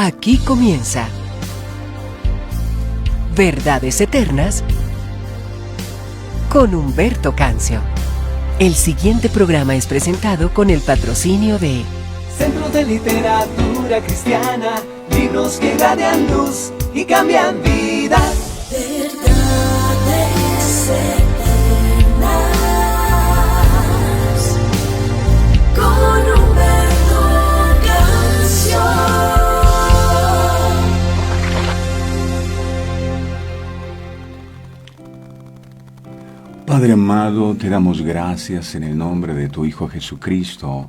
Aquí comienza Verdades Eternas con Humberto Cancio. El siguiente programa es presentado con el patrocinio de Centro de Literatura Cristiana, libros que irradian luz y cambian vidas. Verdades Eternas con Humberto Cancio. Padre amado, te damos gracias en el nombre de tu Hijo Jesucristo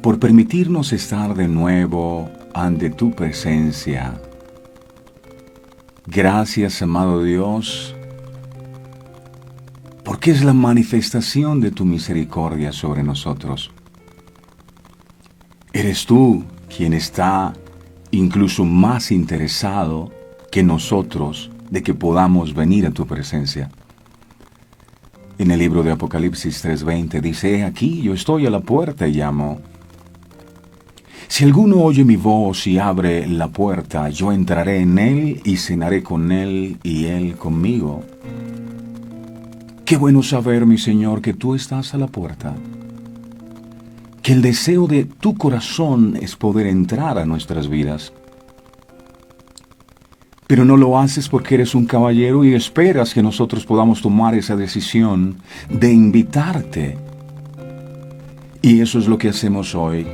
por permitirnos estar de nuevo ante tu presencia. Gracias, amado Dios, porque es la manifestación de tu misericordia sobre nosotros. Eres tú quien está incluso más interesado que nosotros de que podamos venir a tu presencia. En el libro de Apocalipsis 3:20 dice: "He aquí, yo estoy a la puerta y llamo. Si alguno oye mi voz y abre la puerta, yo entraré en él y cenaré con él y él conmigo". Qué bueno saber, mi Señor, que tú estás a la puerta, que el deseo de tu corazón es poder entrar a nuestras vidas. Pero no lo haces porque eres un caballero y esperas que nosotros podamos tomar esa decisión de invitarte. Y eso es lo que hacemos hoy.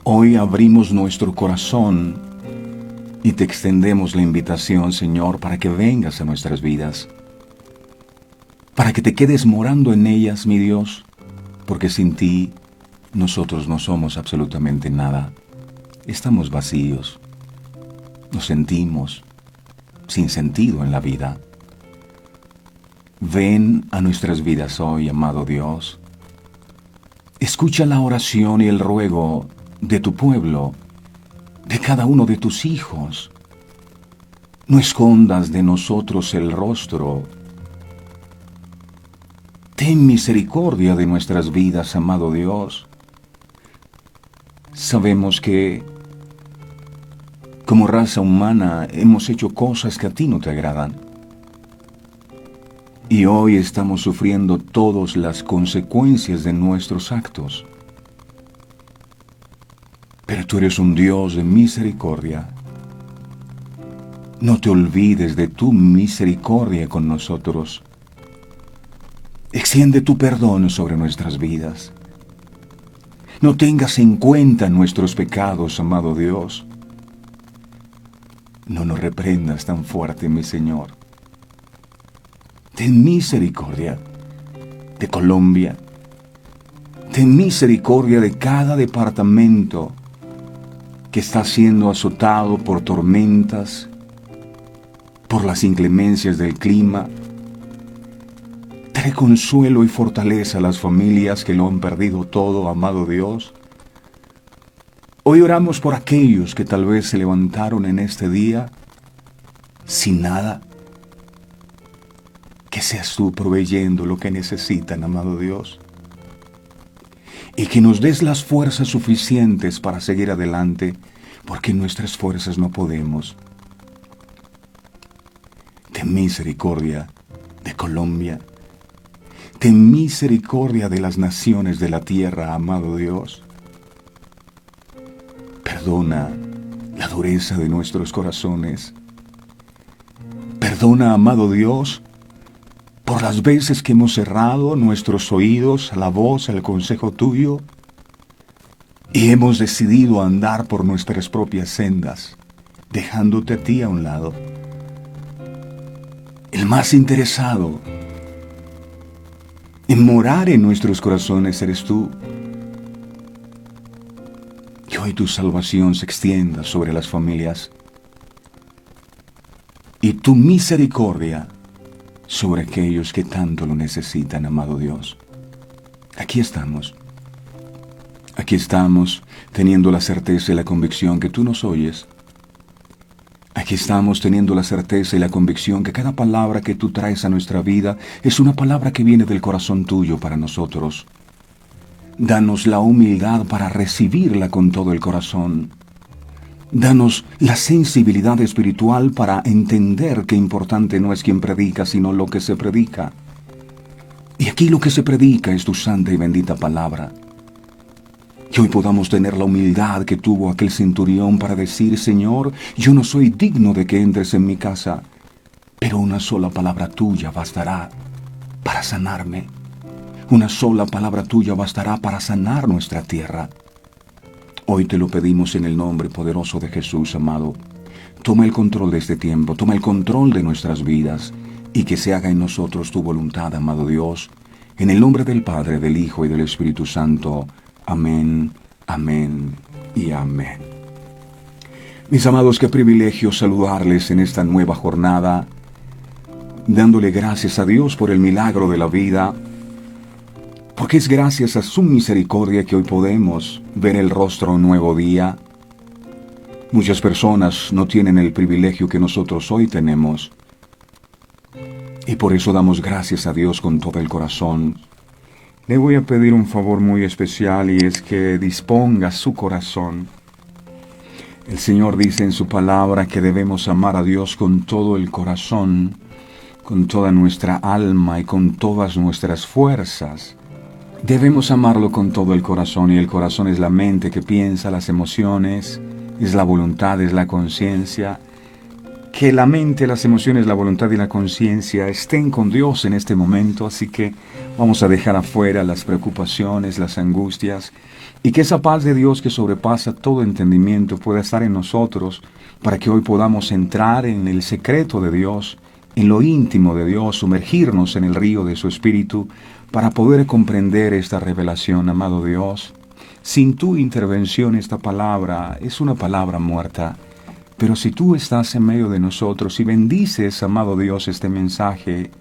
Hoy abrimos nuestro corazón y te extendemos la invitación, Señor, para que vengas a nuestras vidas, para que te quedes morando en ellas, mi Dios, porque sin ti nosotros no somos absolutamente nada. Estamos vacíos. Nos sentimos sin sentido en la vida. Ven a nuestras vidas hoy, amado Dios. Escucha la oración y el ruego de tu pueblo, de cada uno de tus hijos. No escondas de nosotros el rostro. Ten misericordia de nuestras vidas, amado Dios. Sabemos que como raza humana hemos hecho cosas que a ti no te agradan. Y hoy estamos sufriendo todas las consecuencias de nuestros actos. Pero tú eres un Dios de misericordia. No te olvides de tu misericordia con nosotros. Extiende tu perdón sobre nuestras vidas. No tengas en cuenta nuestros pecados, amado Dios. No nos reprendas tan fuerte, mi Señor. Ten misericordia de Colombia. Ten misericordia de cada departamento que está siendo azotado por tormentas, por las inclemencias del clima. Trae consuelo y fortaleza a las familias que lo han perdido todo, amado Dios. Hoy oramos por aquellos que tal vez se levantaron en este día sin nada. Que seas tú proveyendo lo que necesitan, amado Dios. Y que nos des las fuerzas suficientes para seguir adelante, porque en nuestras fuerzas no podemos. Ten misericordia de Colombia. Ten misericordia de las naciones de la tierra, amado Dios. Perdona la dureza de nuestros corazones. Perdona, amado Dios, por las veces que hemos cerrado nuestros oídos a la voz, al consejo tuyo, y hemos decidido andar por nuestras propias sendas, dejándote a ti a un lado. El más interesado en morar en nuestros corazones eres tú. Que hoy tu salvación se extienda sobre las familias y tu misericordia sobre aquellos que tanto lo necesitan, amado Dios. Aquí estamos teniendo la certeza y la convicción que tú nos oyes. Aquí estamos teniendo la certeza y la convicción que cada palabra que tú traes a nuestra vida es una palabra que viene del corazón tuyo para nosotros. Danos la humildad para recibirla con todo el corazón. Danos la sensibilidad espiritual para entender que importante no es quien predica, sino lo que se predica. Y aquí lo que se predica es tu santa y bendita palabra. Que hoy podamos tener la humildad que tuvo aquel centurión para decir: Señor, yo no soy digno de que entres en mi casa, pero una sola palabra tuya bastará para sanarme. Una sola palabra tuya bastará para sanar nuestra tierra. Hoy te lo pedimos en el nombre poderoso de Jesús, amado. Toma el control de este tiempo, toma el control de nuestras vidas, y que se haga en nosotros tu voluntad, amado Dios, en el nombre del Padre, del Hijo y del Espíritu Santo. Amén, amén y amén. Mis amados, qué privilegio saludarles en esta nueva jornada, dándole gracias a Dios por el milagro de la vida, porque es gracias a su misericordia que hoy podemos ver el rostro un nuevo día. Muchas personas no tienen el privilegio que nosotros hoy tenemos, y por eso damos gracias a Dios con todo el corazón. Le voy a pedir un favor muy especial, y es que disponga su corazón. El Señor dice en su palabra que debemos amar a Dios con todo el corazón, con toda nuestra alma y con todas nuestras fuerzas. Debemos amarlo con todo el corazón, y el corazón es la mente que piensa, las emociones, es la voluntad, es la conciencia. Que la mente, las emociones, la voluntad y la conciencia estén con Dios en este momento, así que vamos a dejar afuera las preocupaciones, las angustias, y que esa paz de Dios que sobrepasa todo entendimiento pueda estar en nosotros, para que hoy podamos entrar en el secreto de Dios, en lo íntimo de Dios, sumergirnos en el río de su Espíritu, para poder comprender esta revelación, amado Dios. Sin tu intervención esta palabra es una palabra muerta. Pero si tú estás en medio de nosotros y bendices, amado Dios, este mensaje,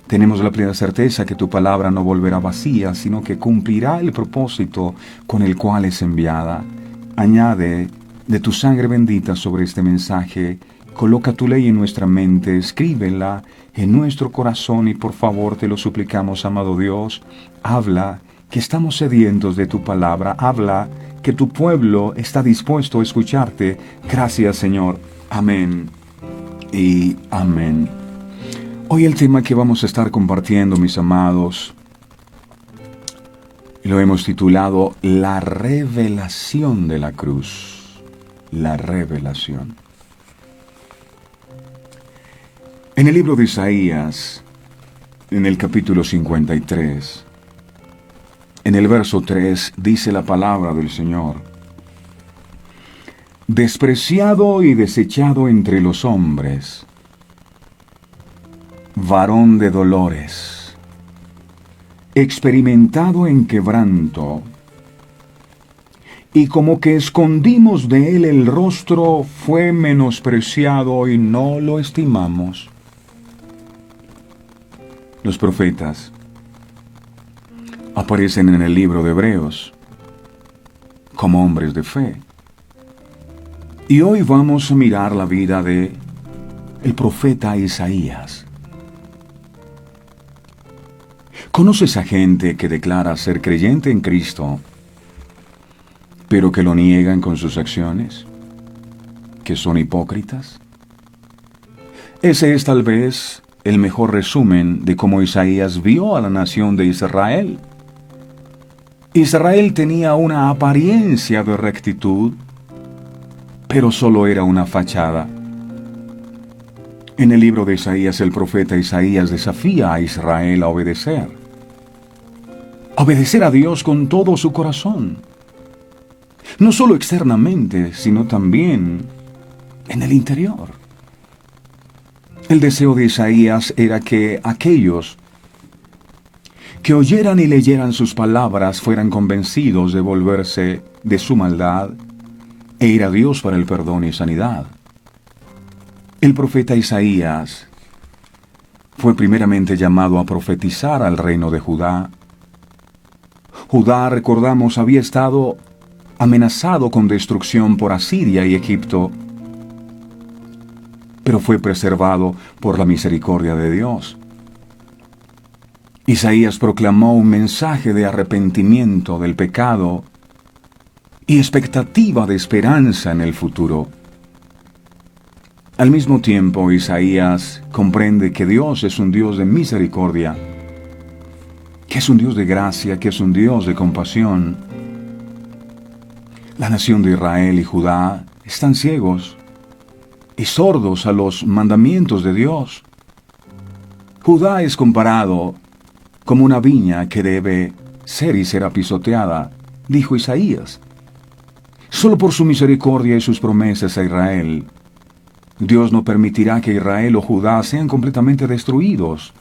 tenemos la plena certeza que tu palabra no volverá vacía, sino que cumplirá el propósito con el cual es enviada. Añade de tu sangre bendita sobre este mensaje, coloca tu ley en nuestra mente, escríbela en nuestro corazón, y por favor te lo suplicamos, amado Dios, habla, que estamos sedientos de tu palabra, habla, que tu pueblo está dispuesto a escucharte. Gracias, Señor. Amén y amén. Hoy el tema que vamos a estar compartiendo, mis amados, lo hemos titulado La revelación de la cruz. La revelación. En el libro de Isaías, en el capítulo 53, en el verso 3, dice la palabra del Señor: despreciado y desechado entre los hombres, varón de dolores, experimentado en quebranto, y como que escondimos de él el rostro, fue menospreciado y no lo estimamos. Los profetas aparecen en el libro de Hebreos como hombres de fe. Y hoy vamos a mirar la vida de el profeta Isaías. ¿Conoces a gente que declara ser creyente en Cristo, pero que lo niegan con sus acciones? ¿Que son hipócritas? Ese es tal vez el mejor resumen de cómo Isaías vio a la nación de Israel. Israel tenía una apariencia de rectitud, pero solo era una fachada. En el libro de Isaías, el profeta Isaías desafía a Israel a obedecer. Obedecer a Dios con todo su corazón. No solo externamente, sino también en el interior. El deseo de Isaías era que aquellos que oyeran y leyeran sus palabras fueran convencidos de volverse de su maldad e ir a Dios para el perdón y sanidad. El profeta Isaías fue primeramente llamado a profetizar al reino de Judá. Judá, recordamos, había estado amenazado con destrucción por Asiria y Egipto, pero fue preservado por la misericordia de Dios. Isaías proclamó un mensaje de arrepentimiento del pecado y expectativa de esperanza en el futuro. Al mismo tiempo, Isaías comprende que Dios es un Dios de misericordia, que es un Dios de gracia, que es un Dios de compasión. La nación de Israel y Judá están ciegos y sordos a los mandamientos de Dios. Judá es comparado como una viña que debe ser y será pisoteada, dijo Isaías. Solo por su misericordia y sus promesas a Israel, Dios no permitirá que Israel o Judá sean completamente destruidos.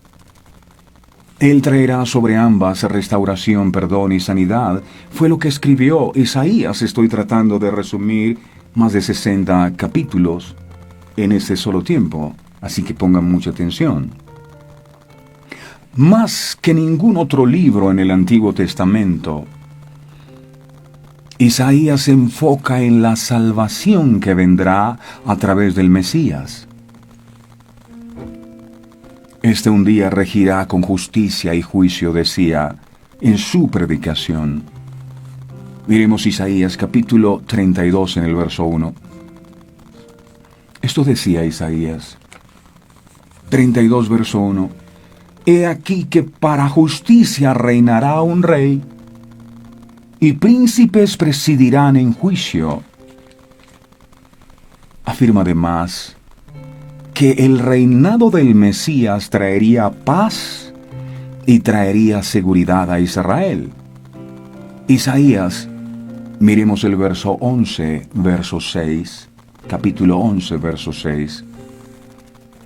Él traerá sobre ambas restauración, perdón y sanidad. Fue lo que escribió Isaías. Estoy tratando de resumir más de 60 capítulos en este solo tiempo, así que pongan mucha atención. Más que ningún otro libro en el Antiguo Testamento, Isaías se enfoca en la salvación que vendrá a través del Mesías. Este un día regirá con justicia y juicio, decía en su predicación. Miremos Isaías capítulo 32 en el verso 1. Esto decía Isaías 32 verso 1. He aquí que para justicia reinará un rey, y príncipes presidirán en juicio. Afirma además que el reinado del Mesías traería paz y traería seguridad a Israel. Isaías, miremos el verso 11, verso 6, capítulo 11, verso 6.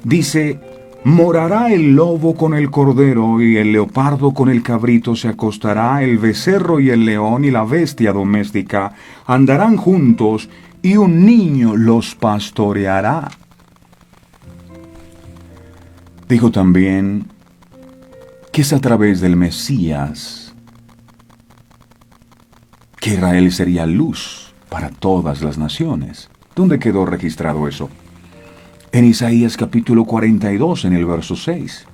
Dice: morará el lobo con el cordero, y el leopardo con el cabrito se acostará, el becerro y el león y la bestia doméstica andarán juntos, y un niño los pastoreará. Dijo también que es a través del Mesías que Israel sería luz para todas las naciones. ¿Dónde quedó registrado eso? En Isaías capítulo 42, en el verso 6.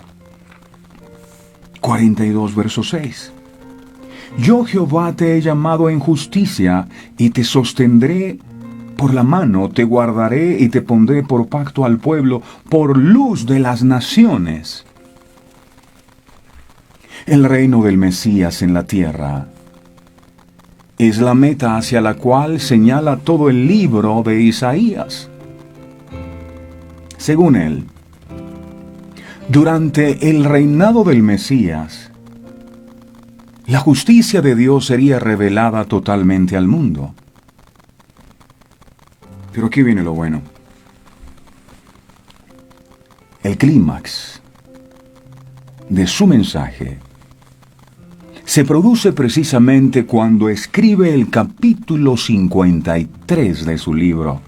42, verso 6. Yo, Jehová, te he llamado en justicia, y te sostendré por la mano, te guardaré y te pondré por pacto al pueblo, por luz de las naciones. El reino del Mesías en la tierra es la meta hacia la cual señala todo el libro de Isaías. Según él, durante el reinado del Mesías, la justicia de Dios sería revelada totalmente al mundo. Pero aquí viene lo bueno. El clímax de su mensaje se produce precisamente cuando escribe el capítulo 53 de su libro.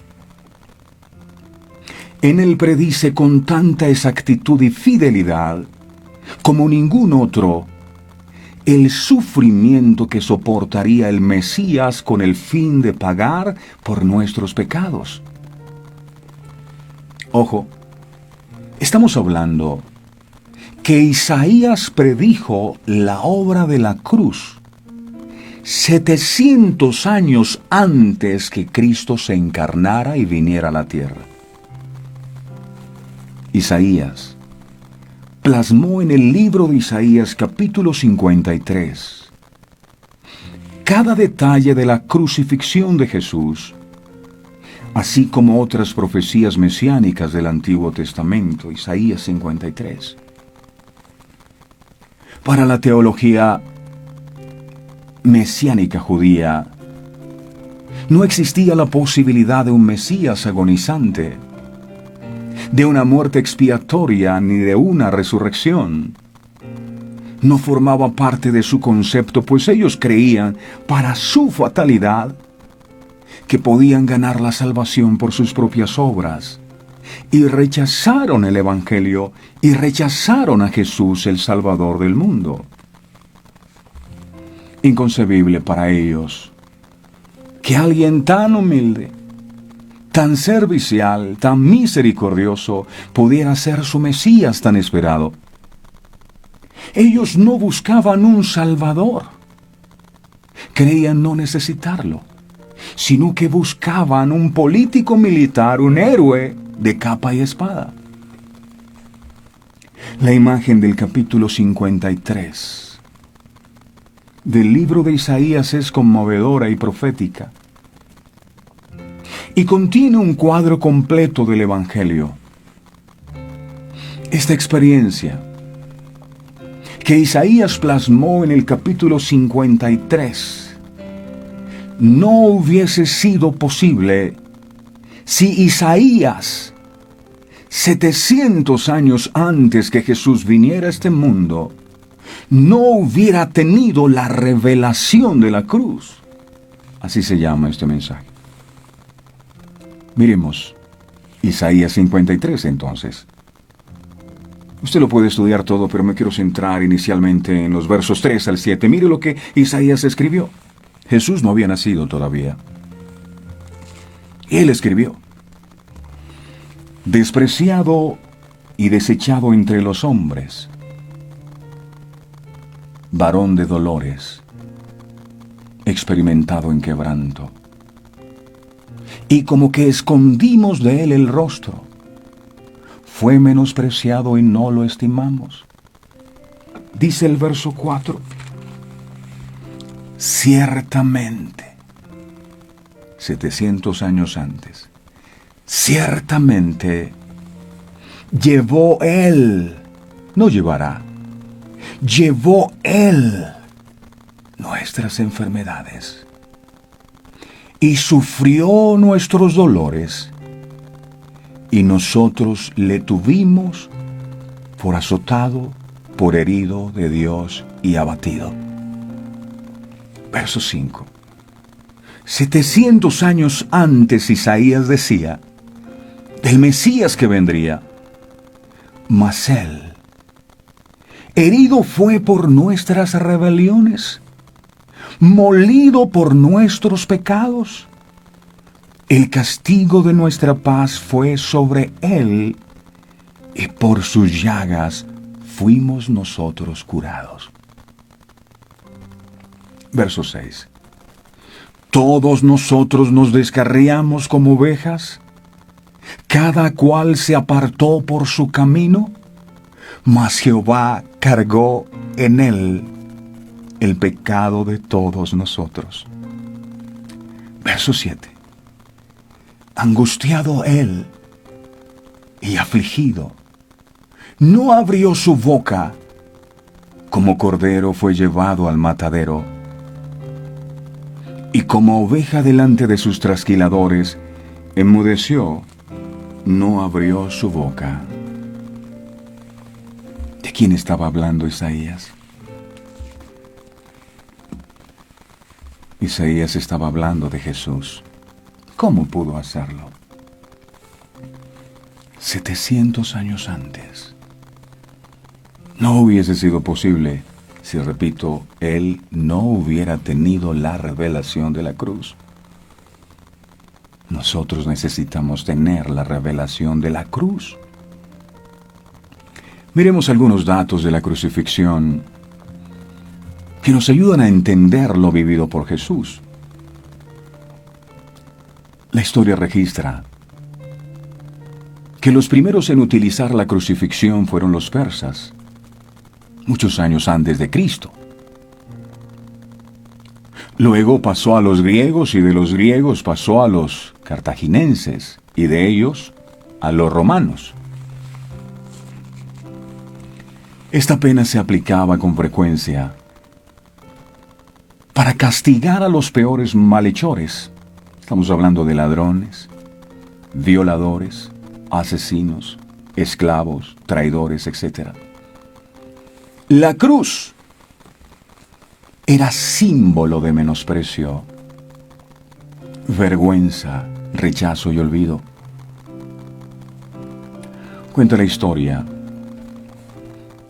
En él predice con tanta exactitud y fidelidad como ningún otro el sufrimiento que soportaría el Mesías con el fin de pagar por nuestros pecados. Ojo, estamos hablando que Isaías predijo la obra de la cruz 700 años antes que Cristo se encarnara y viniera a la tierra. Isaías plasmó en el libro de Isaías capítulo 53 cada detalle de la crucifixión de Jesús, así como otras profecías mesiánicas del Antiguo Testamento. Isaías 53. Para la teología mesiánica judía, no existía la posibilidad de un Mesías agonizante, de una muerte expiatoria ni de una resurrección. No formaba parte de su concepto, pues ellos creían, para su fatalidad, que podían ganar la salvación por sus propias obras, y rechazaron el Evangelio y rechazaron a Jesús, el Salvador del mundo. Inconcebible para ellos que alguien tan humilde, tan servicial, tan misericordioso, pudiera ser su Mesías tan esperado. Ellos no buscaban un Salvador. Creían no necesitarlo, sino que buscaban un político militar, un héroe de capa y espada. La imagen del capítulo 53 del libro de Isaías es conmovedora y profética, y contiene un cuadro completo del Evangelio. Esta experiencia que Isaías plasmó en el capítulo 53 no hubiese sido posible si Isaías, 700 años antes que Jesús viniera a este mundo, no hubiera tenido la revelación de la cruz. Así se llama este mensaje. Miremos Isaías 53 entonces. Usted lo puede estudiar todo, pero me quiero centrar inicialmente en los versos 3 al 7. Mire lo que Isaías escribió. Jesús no había nacido todavía. Él escribió: despreciado y desechado entre los hombres, varón de dolores, experimentado en quebranto, y como que escondimos de él el rostro. Fue menospreciado y no lo estimamos. Dice el verso 4. Ciertamente, 700 años antes, ciertamente llevó él, no llevará, llevó él nuestras enfermedades y sufrió nuestros dolores, y nosotros le tuvimos por azotado, por herido de Dios y abatido. Verso 5. 700 años antes Isaías decía del Mesías que vendría: mas él, herido fue por nuestras rebeliones, molido por nuestros pecados. El castigo de nuestra paz fue sobre él, y por sus llagas fuimos nosotros curados. Verso 6. Todos nosotros nos descarriamos como ovejas, cada cual se apartó por su camino, mas Jehová cargó en él el pecado de todos nosotros. Verso 7. Angustiado él y afligido, no abrió su boca, como cordero fue llevado al matadero, y como oveja delante de sus trasquiladores, enmudeció, no abrió su boca. ¿De quién estaba hablando Isaías? Isaías estaba hablando de Jesús. ¿Cómo pudo hacerlo? 700 años antes. No hubiese sido posible si, repito, él no hubiera tenido la revelación de la cruz. Nosotros necesitamos tener la revelación de la cruz. Miremos algunos datos de la crucifixión que nos ayudan a entender lo vivido por Jesús. La historia registra que los primeros en utilizar la crucifixión fueron los persas, muchos años antes de Cristo. Luego pasó a los griegos, y de los griegos pasó a los cartagineses, y de ellos a los romanos. Esta pena se aplicaba con frecuencia para castigar a los peores malhechores. Estamos hablando de ladrones, violadores, asesinos, esclavos, traidores, etc. La cruz era símbolo de menosprecio, vergüenza, rechazo y olvido. Cuenta la historia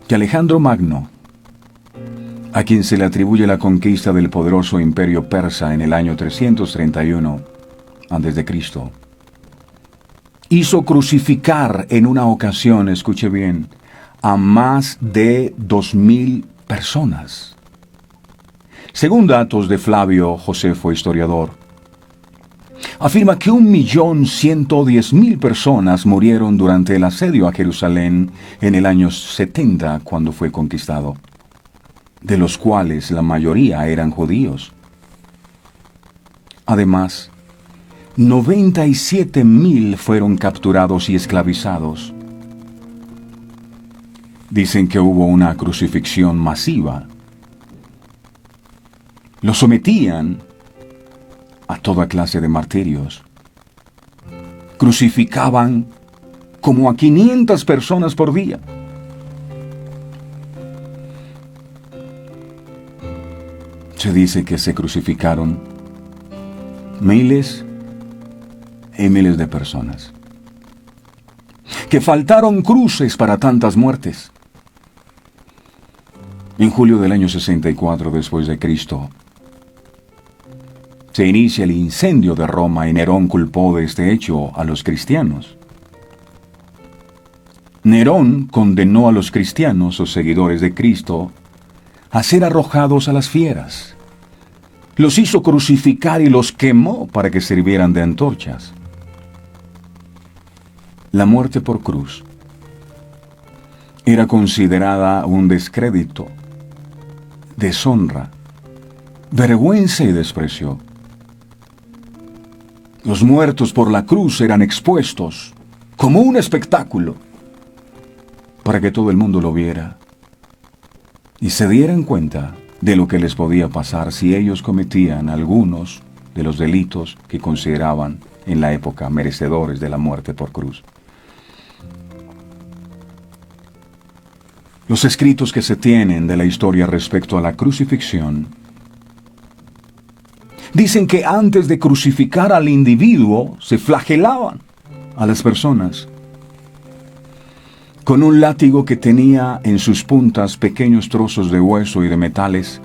que Alejandro Magno, a quien se le atribuye la conquista del poderoso imperio persa en el año 331 a.C., hizo crucificar en una ocasión, escuche bien, a más de 2.000 personas. Según datos de Flavio Josefo, historiador, afirma que 1.110.000 personas murieron durante el asedio a Jerusalén en el año 70, cuando fue conquistado, de los cuales la mayoría eran judíos. Además, 97.000 fueron capturados y esclavizados. Dicen que hubo una crucifixión masiva. Los sometían a toda clase de martirios. Crucificaban como a 500 personas por día. Se dice que se crucificaron miles y miles de personas. Que faltaron cruces para tantas muertes. En julio del año 64 después de Cristo, se inicia el incendio de Roma y Nerón culpó de este hecho a los cristianos. Nerón condenó a los cristianos o seguidores de Cristo a ser arrojados a las fieras. Los hizo crucificar y los quemó para que sirvieran de antorchas. La muerte por cruz era considerada un descrédito, deshonra, vergüenza y desprecio. Los muertos por la cruz eran expuestos como un espectáculo para que todo el mundo lo viera y se dieran cuenta de lo que les podía pasar si ellos cometían algunos de los delitos que consideraban en la época merecedores de la muerte por cruz. Los escritos que se tienen de la historia respecto a la crucifixión dicen que antes de crucificar al individuo se flagelaban a las personas con un látigo que tenía en sus puntas pequeños trozos de hueso y de metales.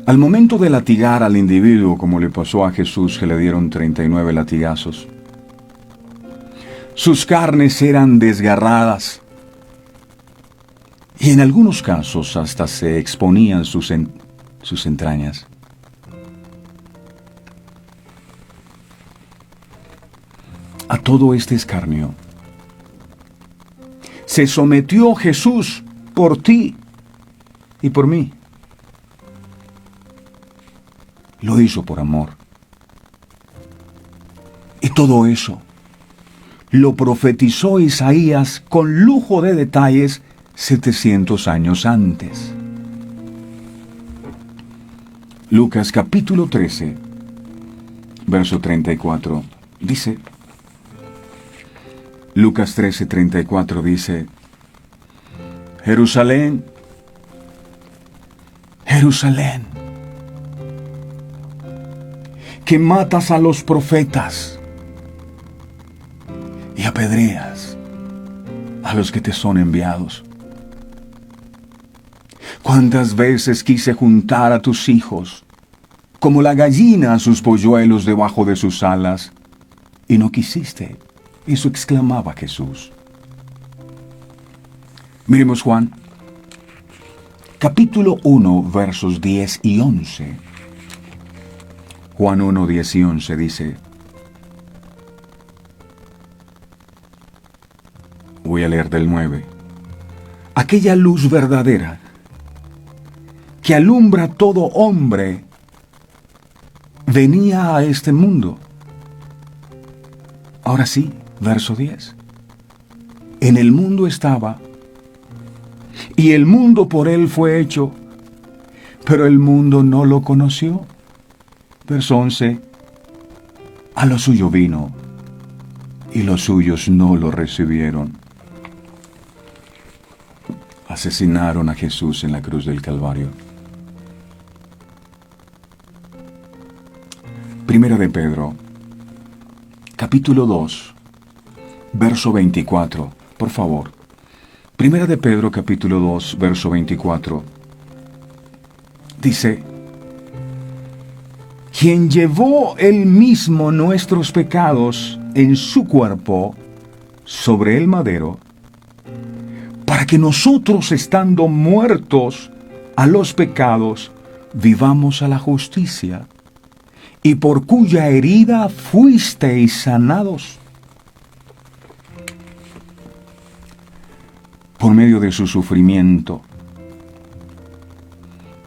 Al momento de latigar al individuo, como le pasó a Jesús, que le dieron 39 latigazos, sus carnes eran desgarradas y en algunos casos hasta se exponían sus entrañas. A todo este escarnio se sometió Jesús por ti y por mí. Lo hizo por amor. Y todo eso lo profetizó Isaías con lujo de detalles 700 años antes. Lucas capítulo 13, verso 34, dice... Lucas 13:34 dice: Jerusalén, Jerusalén, que matas a los profetas y apedreas a los que te son enviados. ¿Cuántas veces quise juntar a tus hijos como la gallina a sus polluelos debajo de sus alas, y no quisiste? Eso exclamaba Jesús. Miremos Juan, capítulo 1, versos 10 y 11. Juan 1, 10 y 11 dice: voy a leer del 9. Aquella luz verdadera que alumbra a todo hombre venía a este mundo. Ahora sí, verso 10. En el mundo estaba, y el mundo por él fue hecho, pero el mundo no lo conoció. Verso 11. A lo suyo vino, y los suyos no lo recibieron. Asesinaron a Jesús en la cruz del Calvario. Primera de Pedro, capítulo 2, verso 24. Por favor. Primera de Pedro, capítulo 2, verso 24. Dice: quien llevó él mismo nuestros pecados en su cuerpo sobre el madero, para que nosotros, estando muertos a los pecados, vivamos a la justicia, y por cuya herida fuisteis sanados. Por medio de su sufrimiento,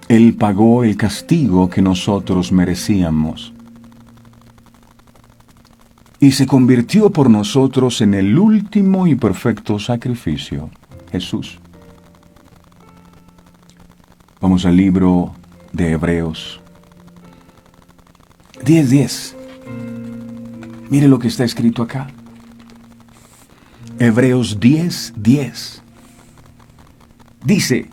Él pagó el castigo que nosotros merecíamos, y se convirtió por nosotros en el último y perfecto sacrificio, Jesús. Vamos al libro de Hebreos 10:10. Mire lo que está escrito acá. Hebreos 10:10. Dice: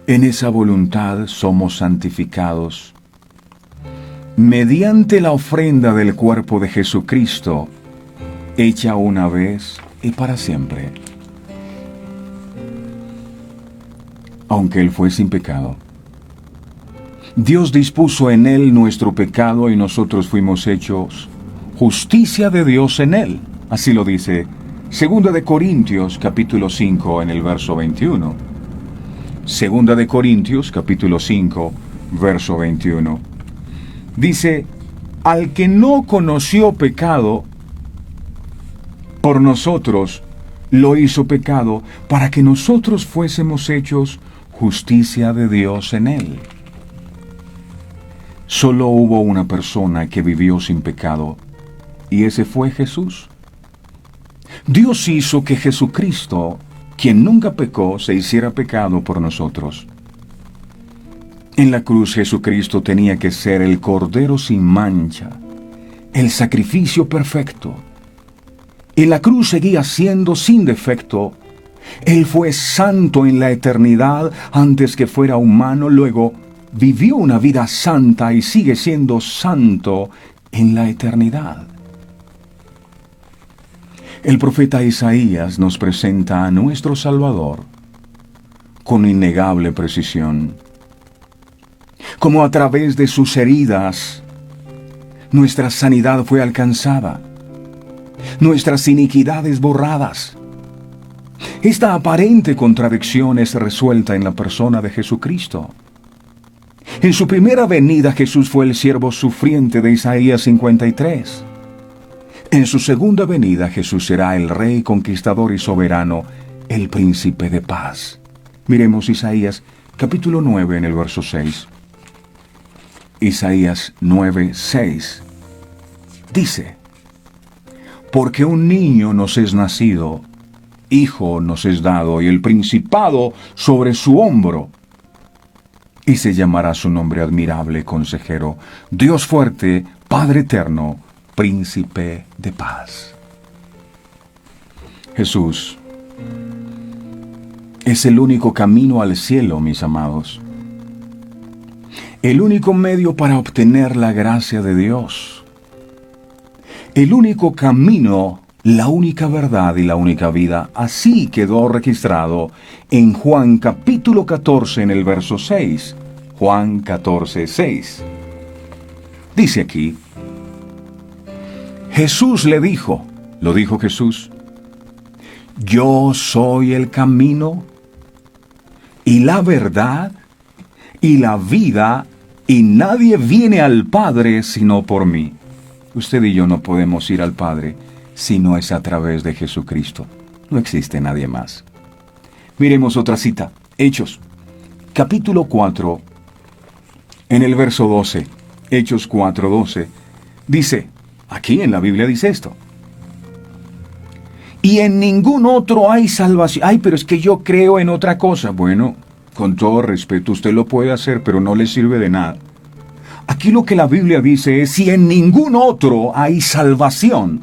en esa voluntad somos santificados mediante la ofrenda del cuerpo de Jesucristo, hecha una vez y para siempre. Aunque Él fue sin pecado, Dios dispuso en Él nuestro pecado y nosotros fuimos hechos justicia de Dios en Él. Así lo dice 2 de Corintios capítulo 5 en el verso 21. 2 de Corintios capítulo 5 verso 21. Dice: al que no conoció pecado, por nosotros lo hizo pecado, para que nosotros fuésemos hechos justicia de Dios en Él. Solo hubo una persona que vivió sin pecado, y ese fue Jesús. Dios hizo que Jesucristo, quien nunca pecó, se hiciera pecado por nosotros. En la cruz Jesucristo tenía que ser el Cordero sin mancha, el sacrificio perfecto. En la cruz seguía siendo sin defecto. Él fue santo en la eternidad antes que fuera humano, luego vivió una vida santa y sigue siendo santo en la eternidad. El profeta Isaías nos presenta a nuestro Salvador con innegable precisión, como a través de sus heridas nuestra sanidad fue alcanzada, nuestras iniquidades borradas. Esta aparente contradicción es resuelta en la persona de Jesucristo. En su primera venida Jesús fue el siervo sufriente de Isaías 53. En su segunda venida Jesús será el Rey conquistador y soberano, el Príncipe de paz. Miremos Isaías capítulo 9 en el verso 6. Isaías 9:6. Dice: porque un niño nos es nacido, hijo nos es dado, y el principado sobre su hombro, y se llamará su nombre admirable, consejero, Dios fuerte, Padre eterno, Príncipe de paz. Jesús es el único camino al cielo, mis amados. El único medio para obtener la gracia de Dios. El único camino, la única verdad y la única vida. Así quedó registrado en Juan capítulo 14 en el verso 6. Juan 14:6. Dice aquí: Jesús le dijo, lo dijo Jesús, yo soy el camino y la verdad y la vida, y nadie viene al Padre sino por mí. Usted y yo no podemos ir al Padre si no es a través de Jesucristo. No existe nadie más. Miremos otra cita. Hechos, capítulo 4, en el verso 12. Hechos 4:12. Dice, aquí en la Biblia dice esto: y en ningún otro hay salvación. Ay, pero es que yo creo en otra cosa. Bueno, con todo respeto, usted lo puede hacer, pero no le sirve de nada. Aquí lo que la Biblia dice es, si en ningún otro hay salvación.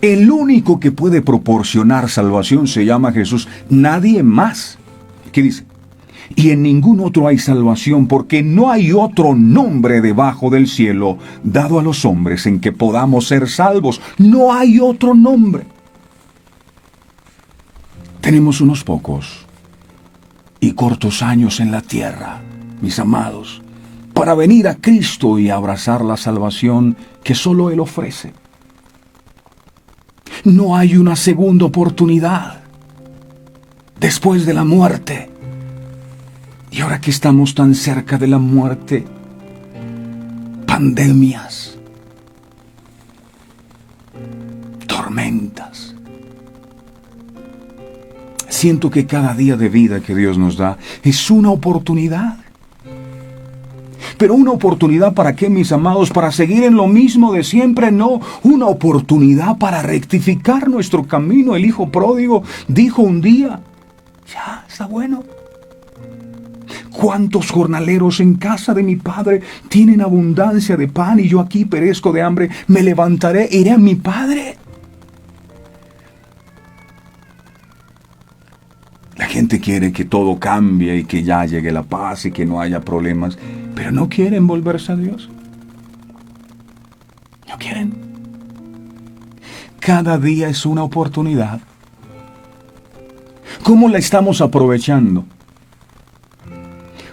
El único que puede proporcionar salvación se llama Jesús, nadie más. ¿Qué dice? Y en ningún otro hay salvación, porque no hay otro nombre debajo del cielo dado a los hombres en que podamos ser salvos. No hay otro nombre. Tenemos unos pocos y cortos años en la tierra, mis amados, para venir a Cristo y abrazar la salvación que solo Él ofrece. No hay una segunda oportunidad después de la muerte. Y ahora que estamos tan cerca de la muerte, pandemias, tormentas. Siento que cada día de vida que Dios nos da es una oportunidad. Pero una oportunidad ¿para qué, mis amados? ¿Para seguir en lo mismo de siempre? No, una oportunidad para rectificar nuestro camino. El hijo pródigo dijo un día, ya, está bueno. ¿Cuántos jornaleros en casa de mi padre tienen abundancia de pan y yo aquí perezco de hambre? Me levantaré, iré a mi padre. La gente quiere que todo cambie y que ya llegue la paz y que no haya problemas, pero no quieren volverse a Dios. No quieren. Cada día es una oportunidad. ¿Cómo la estamos aprovechando?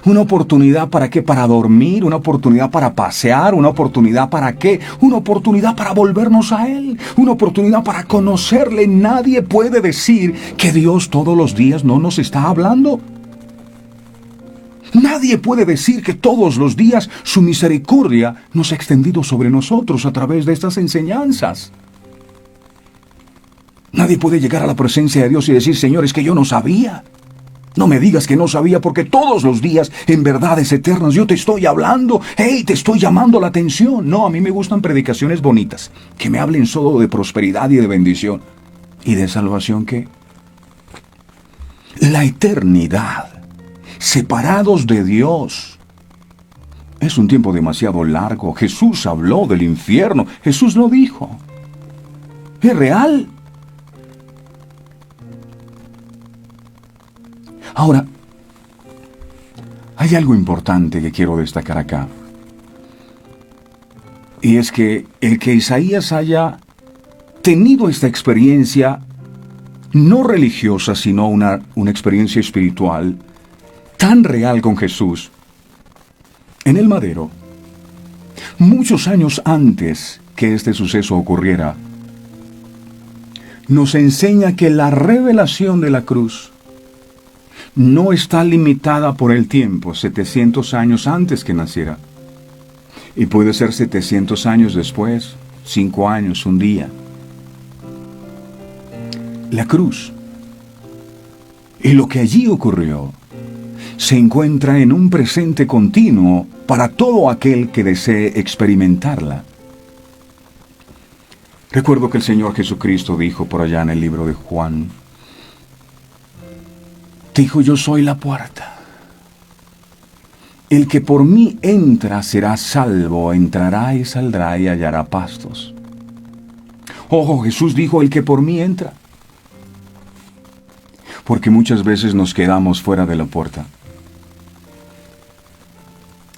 ¿Una oportunidad para qué? Para dormir, una oportunidad para pasear, una oportunidad para qué, una oportunidad para volvernos a Él, una oportunidad para conocerle. Nadie puede decir que Dios todos los días no nos está hablando. Nadie puede decir que todos los días su misericordia nos ha extendido sobre nosotros a través de estas enseñanzas. Nadie puede llegar a la presencia de Dios y decir, Señor, es que yo no sabía. No me digas que no sabía, porque todos los días, en verdades eternas, yo te estoy hablando. ¡Hey! Te estoy llamando la atención. No, a mí me gustan predicaciones bonitas, que me hablen solo de prosperidad y de bendición. ¿Y de salvación qué? La eternidad, separados de Dios. Es un tiempo demasiado largo. Jesús habló del infierno. Jesús lo dijo. Es real. Ahora, hay algo importante que quiero destacar acá. Y es que el que Isaías haya tenido esta experiencia, no religiosa, sino una experiencia espiritual, tan real con Jesús, en el madero, muchos años antes que este suceso ocurriera, nos enseña que la revelación de la cruz no está limitada por el tiempo, 700 años antes que naciera. Y puede ser 700 años después, 5 años, un día. La cruz y lo que allí ocurrió se encuentra en un presente continuo para todo aquel que desee experimentarla. Recuerdo que el Señor Jesucristo dijo por allá en el libro de Juan, dijo, yo soy la puerta. El que por mí entra será salvo, entrará y saldrá y hallará pastos. Ojo, Jesús dijo, el que por mí entra. Porque muchas veces nos quedamos fuera de la puerta.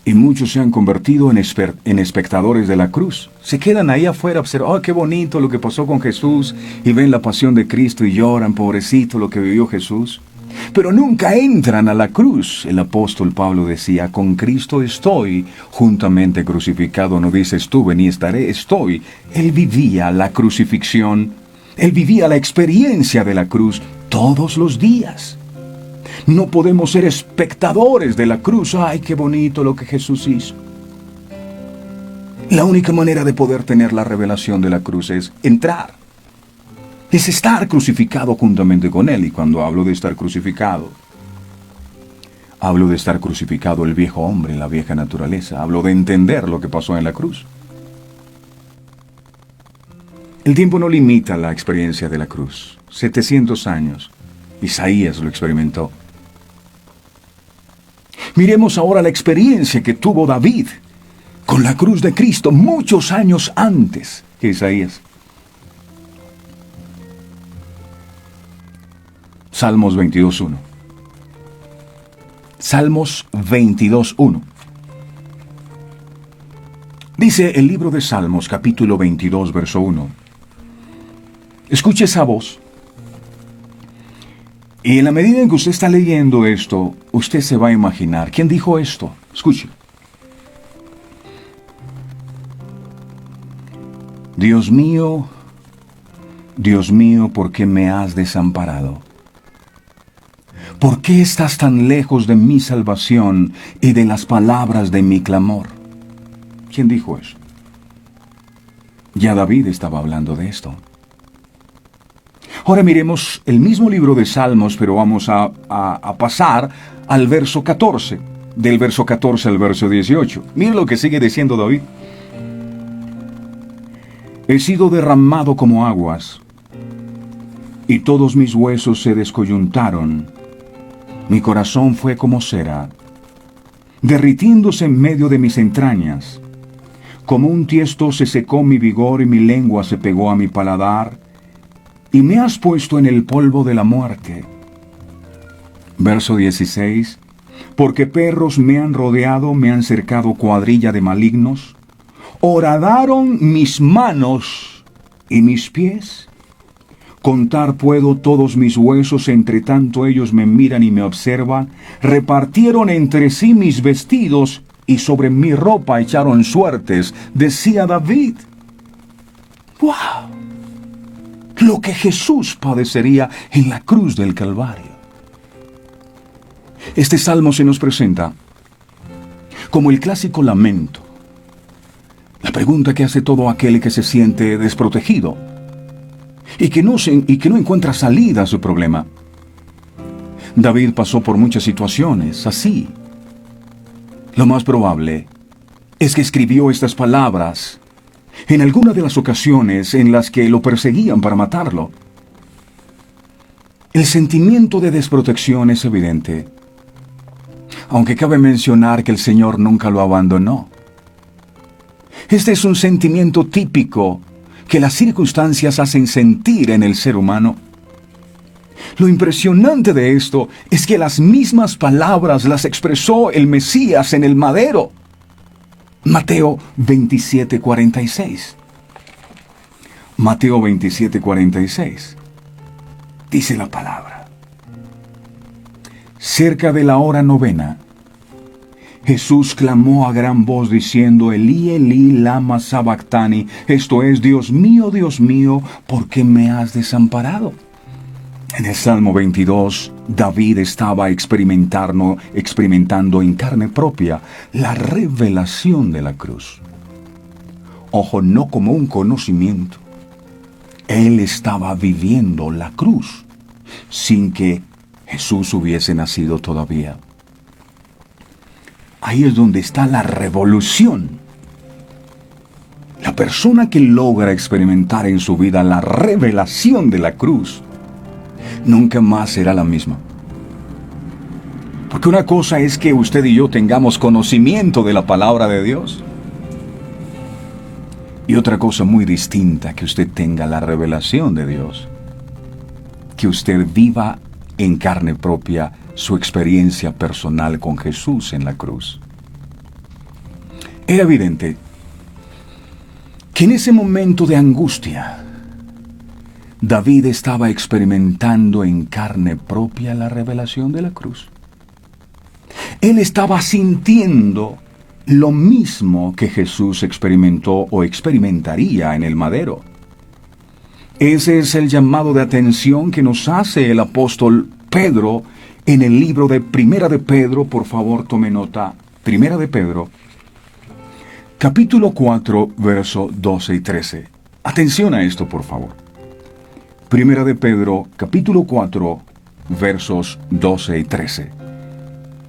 Y muchos se han convertido en espectadores de la cruz. Se quedan ahí afuera, observan, oh, qué bonito lo que pasó con Jesús, y ven la pasión de Cristo y lloran, pobrecito lo que vivió Jesús. Pero nunca entran a la cruz. El apóstol Pablo decía, con Cristo estoy juntamente crucificado. No dice estuve ni estaré, estoy. Él vivía la crucifixión. Él vivía la experiencia de la cruz todos los días. No podemos ser espectadores de la cruz. ¡Ay, qué bonito lo que Jesús hizo! La única manera de poder tener la revelación de la cruz es entrar. Es estar crucificado juntamente con Él. Y cuando hablo de estar crucificado, hablo de estar crucificado el viejo hombre, la vieja naturaleza. Hablo de entender lo que pasó en la cruz. El tiempo no limita la experiencia de la cruz. 700 años. Isaías lo experimentó. Miremos ahora la experiencia que tuvo David con la cruz de Cristo muchos años antes que Isaías. Salmos 22.1. Salmos 22.1. Dice el libro de Salmos, capítulo 22, verso 1. Escuche esa voz. Y en la medida en que usted está leyendo esto, usted se va a imaginar. ¿Quién dijo esto? Escuche. Dios mío, Dios mío, ¿por qué me has desamparado? ¿Por qué estás tan lejos de mi salvación y de las palabras de mi clamor? ¿Quién dijo eso? Ya David estaba hablando de esto. Ahora miremos el mismo libro de Salmos, pero vamos a pasar al verso 14, del verso 14 al verso 18. Miren lo que sigue diciendo David. He sido derramado como aguas, y todos mis huesos se descoyuntaron. Mi corazón fue como cera, derritiéndose en medio de mis entrañas. Como un tiesto se secó mi vigor y mi lengua se pegó a mi paladar, y me has puesto en el polvo de la muerte. Verso 16. Porque perros me han rodeado, me han cercado cuadrilla de malignos. Horadaron mis manos y mis pies. Contar puedo todos mis huesos, entre tanto ellos me miran y me observan. Repartieron entre sí mis vestidos, y sobre mi ropa echaron suertes, decía David. ¡Wow! Lo que Jesús padecería en la cruz del Calvario. Este salmo se nos presenta como el clásico lamento. La pregunta que hace todo aquel que se siente desprotegido y que no encuentra salida a su problema. David pasó por muchas situaciones así. Lo más probable es que escribió estas palabras en alguna de las ocasiones en las que lo perseguían para matarlo. El sentimiento de desprotección es evidente, aunque cabe mencionar que el Señor nunca lo abandonó. Este es un sentimiento típico que las circunstancias hacen sentir en el ser humano. Lo impresionante de esto es que las mismas palabras las expresó el Mesías en el madero. Mateo 27:46. Mateo 27:46. Dice la palabra. Cerca de la hora novena, Jesús clamó a gran voz diciendo, Elí, Elí, lama sabactani, esto es, Dios mío, ¿por qué me has desamparado? En el Salmo 22, David estaba experimentando en carne propia la revelación de la cruz. Ojo, no como un conocimiento. Él estaba viviendo la cruz sin que Jesús hubiese nacido todavía. Ahí es donde está la revolución. La persona que logra experimentar en su vida la revelación de la cruz nunca más será la misma. Porque una cosa es que usted y yo tengamos conocimiento de la palabra de Dios. Y otra cosa muy distinta, que usted tenga la revelación de Dios. Que usted viva en carne propia su experiencia personal con Jesús en la cruz. Era evidente que en ese momento de angustia, David estaba experimentando en carne propia la revelación de la cruz. Él estaba sintiendo lo mismo que Jesús experimentó o experimentaría en el madero. Ese es el llamado de atención que nos hace el apóstol Pedro en el libro de Primera de Pedro. Por favor, tome nota. Primera de Pedro, capítulo 4, verso 12 y 13. Atención a esto, por favor. Primera de Pedro, capítulo 4, versos 12 y 13.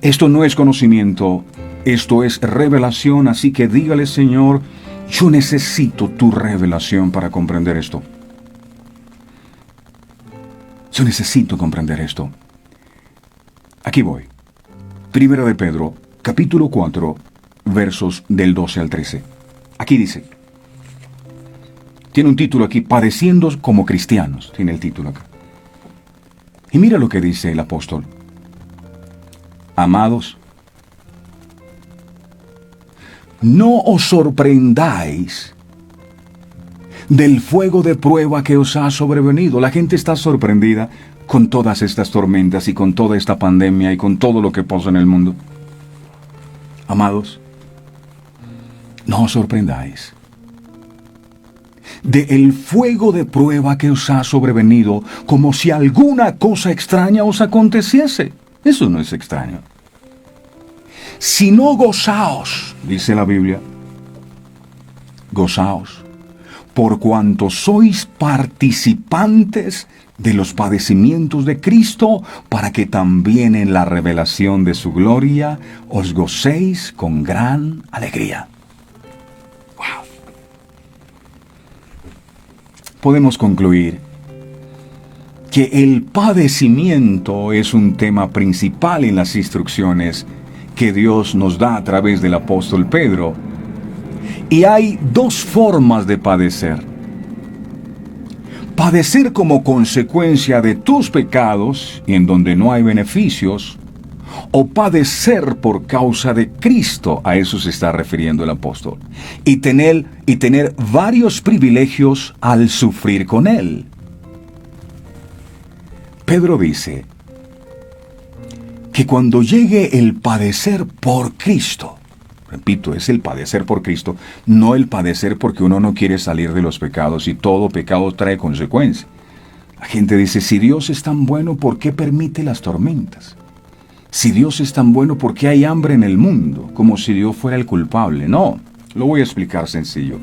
Esto no es conocimiento, esto es revelación, así que dígale, Señor, yo necesito tu revelación para comprender esto. Yo necesito comprender esto. Aquí voy. Primera de Pedro, capítulo 4, versos del 12 al 13. Aquí dice. Tiene un título aquí, Padeciendo como cristianos. Tiene el título acá. Y mira lo que dice el apóstol. Amados, no os sorprendáis del fuego de prueba que os ha sobrevenido. La gente está sorprendida con todas estas tormentas y con toda esta pandemia y con todo lo que pasa en el mundo. Amados, no os sorprendáis del fuego de prueba que os ha sobrevenido, como si alguna cosa extraña os aconteciese. Eso no es extraño. Sino gozaos, dice la Biblia, gozaos, por cuanto sois participantes de los padecimientos de Cristo, para que también en la revelación de su gloria os gocéis con gran alegría. Wow. Podemos concluir que el padecimiento es un tema principal en las instrucciones que Dios nos da a través del apóstol Pedro. Y hay dos formas de padecer. Padecer como consecuencia de tus pecados y en donde no hay beneficios, o padecer por causa de Cristo, a eso se está refiriendo el apóstol, y tener varios privilegios al sufrir con Él. Pedro dice que cuando llegue el padecer por Cristo, repito, es el padecer por Cristo, no el padecer porque uno no quiere salir de los pecados y todo pecado trae consecuencias. La gente dice, si Dios es tan bueno, ¿por qué permite las tormentas? Si Dios es tan bueno, ¿por qué hay hambre en el mundo? Como si Dios fuera el culpable. No, lo voy a explicar sencillo.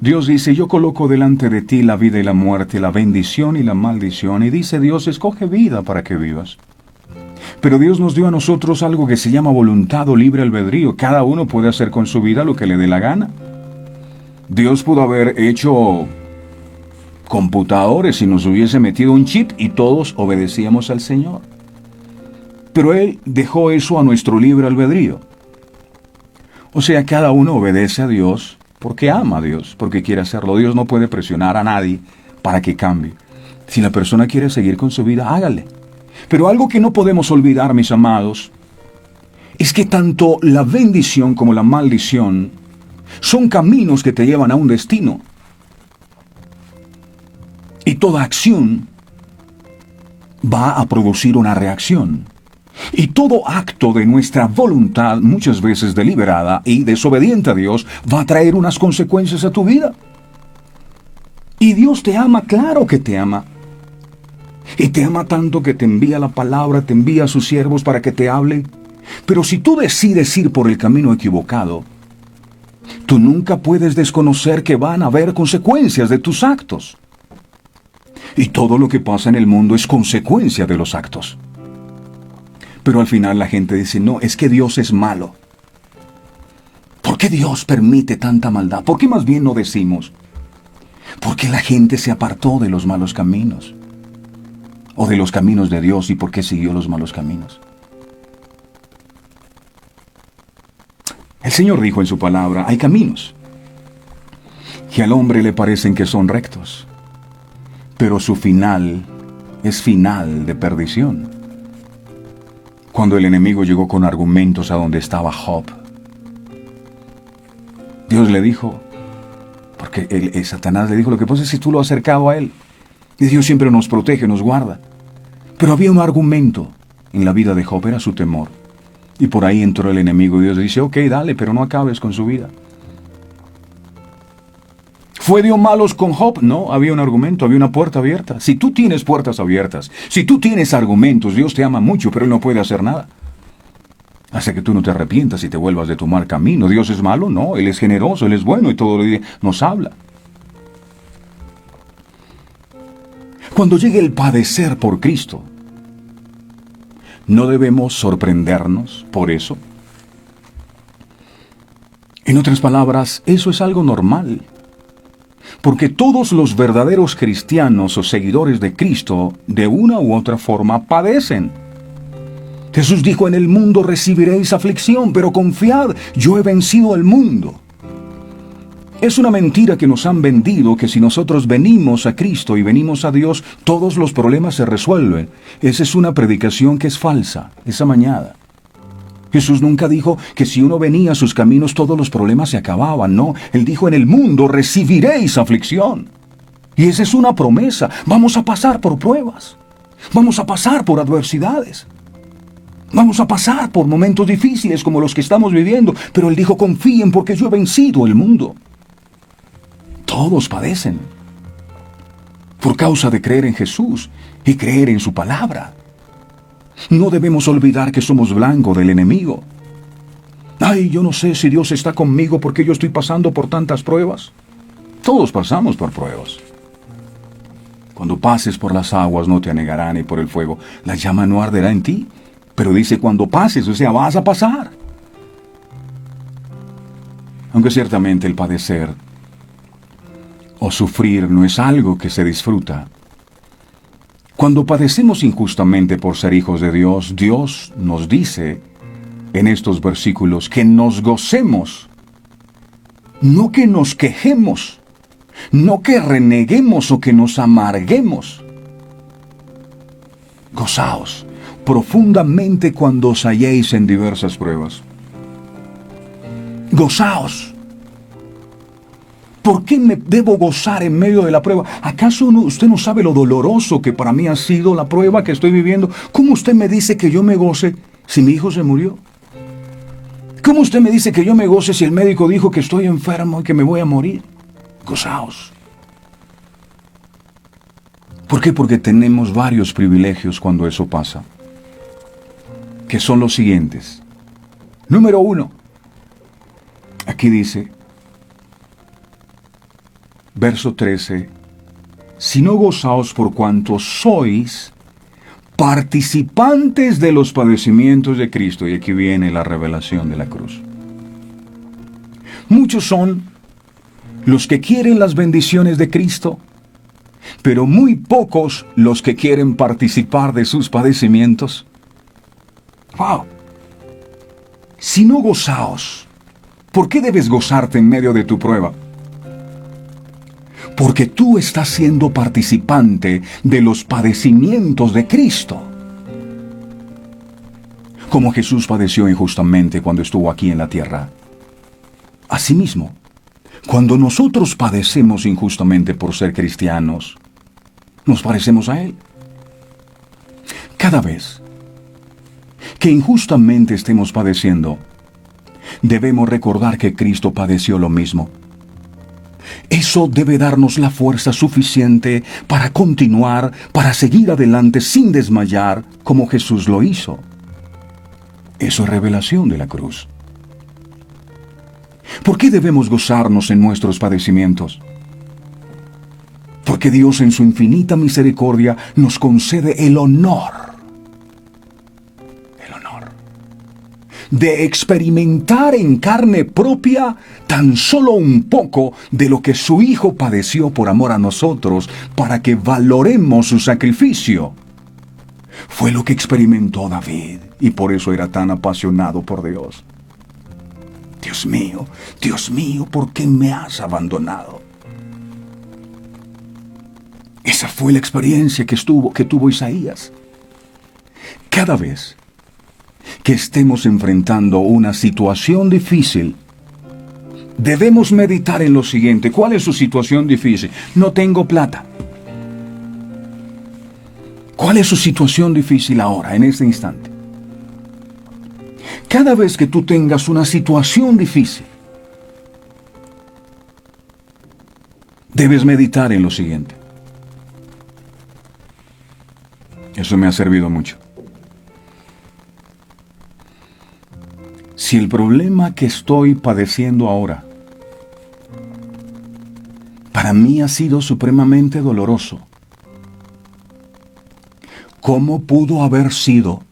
Dios dice, yo coloco delante de ti la vida y la muerte, la bendición y la maldición. Y dice Dios, escoge vida para que vivas. Pero Dios nos dio a nosotros algo que se llama voluntad o libre albedrío. Cada uno puede hacer con su vida lo que le dé la gana. Dios pudo haber hecho computadores y nos hubiese metido un chip y todos obedecíamos al Señor. Pero Él dejó eso a nuestro libre albedrío. O sea, cada uno obedece a Dios porque ama a Dios, porque quiere hacerlo. Dios no puede presionar a nadie para que cambie. Si la persona quiere seguir con su vida, hágale. Pero algo que no podemos olvidar, mis amados, es que tanto la bendición como la maldición son caminos que te llevan a un destino. Y toda acción va a producir una reacción. Y todo acto de nuestra voluntad, muchas veces deliberada y desobediente a Dios, va a traer unas consecuencias a tu vida. Y Dios te ama, claro que te ama. Y te ama tanto que te envía la palabra, te envía a sus siervos para que te hablen. Pero si tú decides ir por el camino equivocado, tú nunca puedes desconocer que van a haber consecuencias de tus actos. Y todo lo que pasa en el mundo es consecuencia de los actos. Pero al final la gente dice, no, es que Dios es malo. ¿Por qué Dios permite tanta maldad? ¿Por qué más bien no decimos? Porque la gente se apartó de los malos caminos. O de los caminos de Dios, y por qué siguió los malos caminos. El Señor dijo en su palabra, hay caminos que al hombre le parecen que son rectos, pero su final es final de perdición. Cuando el enemigo llegó con argumentos a donde estaba Job, Dios le dijo, porque Satanás le dijo, lo que pasa es que tú lo has acercado a él, y Dios siempre nos protege, nos guarda. Pero había un argumento en la vida de Job, era su temor. Y por ahí entró el enemigo y Dios dice, ok, dale, pero no acabes con su vida. ¿Fue Dios malos con Job? No, había un argumento, había una puerta abierta. Si tú tienes puertas abiertas, si tú tienes argumentos, Dios te ama mucho, pero Él no puede hacer nada. Hasta que tú no te arrepientas y te vuelvas de tu mal camino. ¿Dios es malo? No, Él es generoso, Él es bueno y todo lo día nos habla. Cuando llegue el padecer por Cristo, no debemos sorprendernos por eso. En otras palabras, eso es algo normal. Porque todos los verdaderos cristianos o seguidores de Cristo, de una u otra forma, padecen. Jesús dijo, en el mundo recibiréis aflicción, pero confiad, yo he vencido al mundo. Es una mentira que nos han vendido, que si nosotros venimos a Cristo y venimos a Dios, todos los problemas se resuelven. Esa es una predicación que es falsa, es amañada. Jesús nunca dijo que si uno venía a sus caminos todos los problemas se acababan, no. Él dijo, en el mundo recibiréis aflicción. Y esa es una promesa. Vamos a pasar por pruebas. Vamos a pasar por adversidades. Vamos a pasar por momentos difíciles como los que estamos viviendo. Pero Él dijo, confíen porque yo he vencido el mundo. Todos padecen por causa de creer en Jesús y creer en su palabra. No debemos olvidar que somos blanco del enemigo. Ay, yo no sé si Dios está conmigo porque yo estoy pasando por tantas pruebas. Todos pasamos por pruebas. Cuando pases por las aguas no te anegarán y por el fuego la llama no arderá en ti. Pero dice cuando pases, o sea, vas a pasar. Aunque ciertamente el padecer o sufrir no es algo que se disfruta. Cuando padecemos injustamente por ser hijos de Dios, Dios nos dice en estos versículos que nos gocemos, no que nos quejemos, no que reneguemos o que nos amarguemos. Gozaos profundamente cuando os halléis en diversas pruebas. Gozaos. ¿Por qué me debo gozar en medio de la prueba? ¿Acaso usted no sabe lo doloroso que para mí ha sido la prueba que estoy viviendo? ¿Cómo usted me dice que yo me goce si mi hijo se murió? ¿Cómo usted me dice que yo me goce si el médico dijo que estoy enfermo y que me voy a morir? Gozaos. ¿Por qué? Porque tenemos varios privilegios cuando eso pasa, que son los siguientes. Número 1, aquí dice, verso 13, si no gozaos por cuanto sois participantes de los padecimientos de Cristo. Y aquí viene la revelación de la cruz. Muchos son los que quieren las bendiciones de Cristo, pero muy pocos los que quieren participar de sus padecimientos. ¡Wow! Si no gozaos, ¿por qué debes gozarte en medio de tu prueba? Porque tú estás siendo participante de los padecimientos de Cristo. Como Jesús padeció injustamente cuando estuvo aquí en la tierra. Asimismo, cuando nosotros padecemos injustamente por ser cristianos, nos parecemos a Él. Cada vez que injustamente estemos padeciendo, debemos recordar que Cristo padeció lo mismo. Eso debe darnos la fuerza suficiente para continuar, para seguir adelante sin desmayar, como Jesús lo hizo. Eso es revelación de la cruz. ¿Por qué debemos gozarnos en nuestros padecimientos? Porque Dios en su infinita misericordia nos concede el honor de experimentar en carne propia tan solo un poco de lo que su Hijo padeció por amor a nosotros, para que valoremos su sacrificio. Fue lo que experimentó David, y por eso era tan apasionado por Dios. Dios mío, ¿por qué me has abandonado? Esa fue la experiencia que tuvo Isaías. Cada vez que estemos enfrentando una situación difícil, debemos meditar en lo siguiente. ¿Cuál es su situación difícil? No tengo plata. ¿Cuál es su situación difícil ahora, en este instante? Cada vez que tú tengas una situación difícil, debes meditar en lo siguiente. Eso me ha servido mucho. Si el problema que estoy padeciendo ahora para mí ha sido supremamente doloroso, ¿cómo pudo haber sido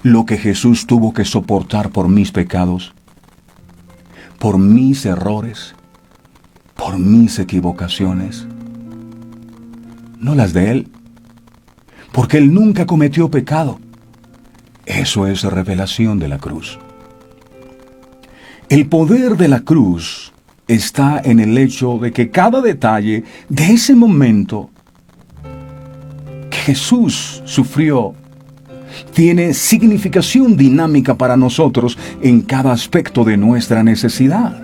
lo que Jesús tuvo que soportar por mis pecados, por mis errores, por mis equivocaciones? No las de Él, porque Él nunca cometió pecado. Eso es revelación de la cruz. El poder de la cruz está en el hecho de que cada detalle de ese momento que Jesús sufrió tiene significación dinámica para nosotros en cada aspecto de nuestra necesidad.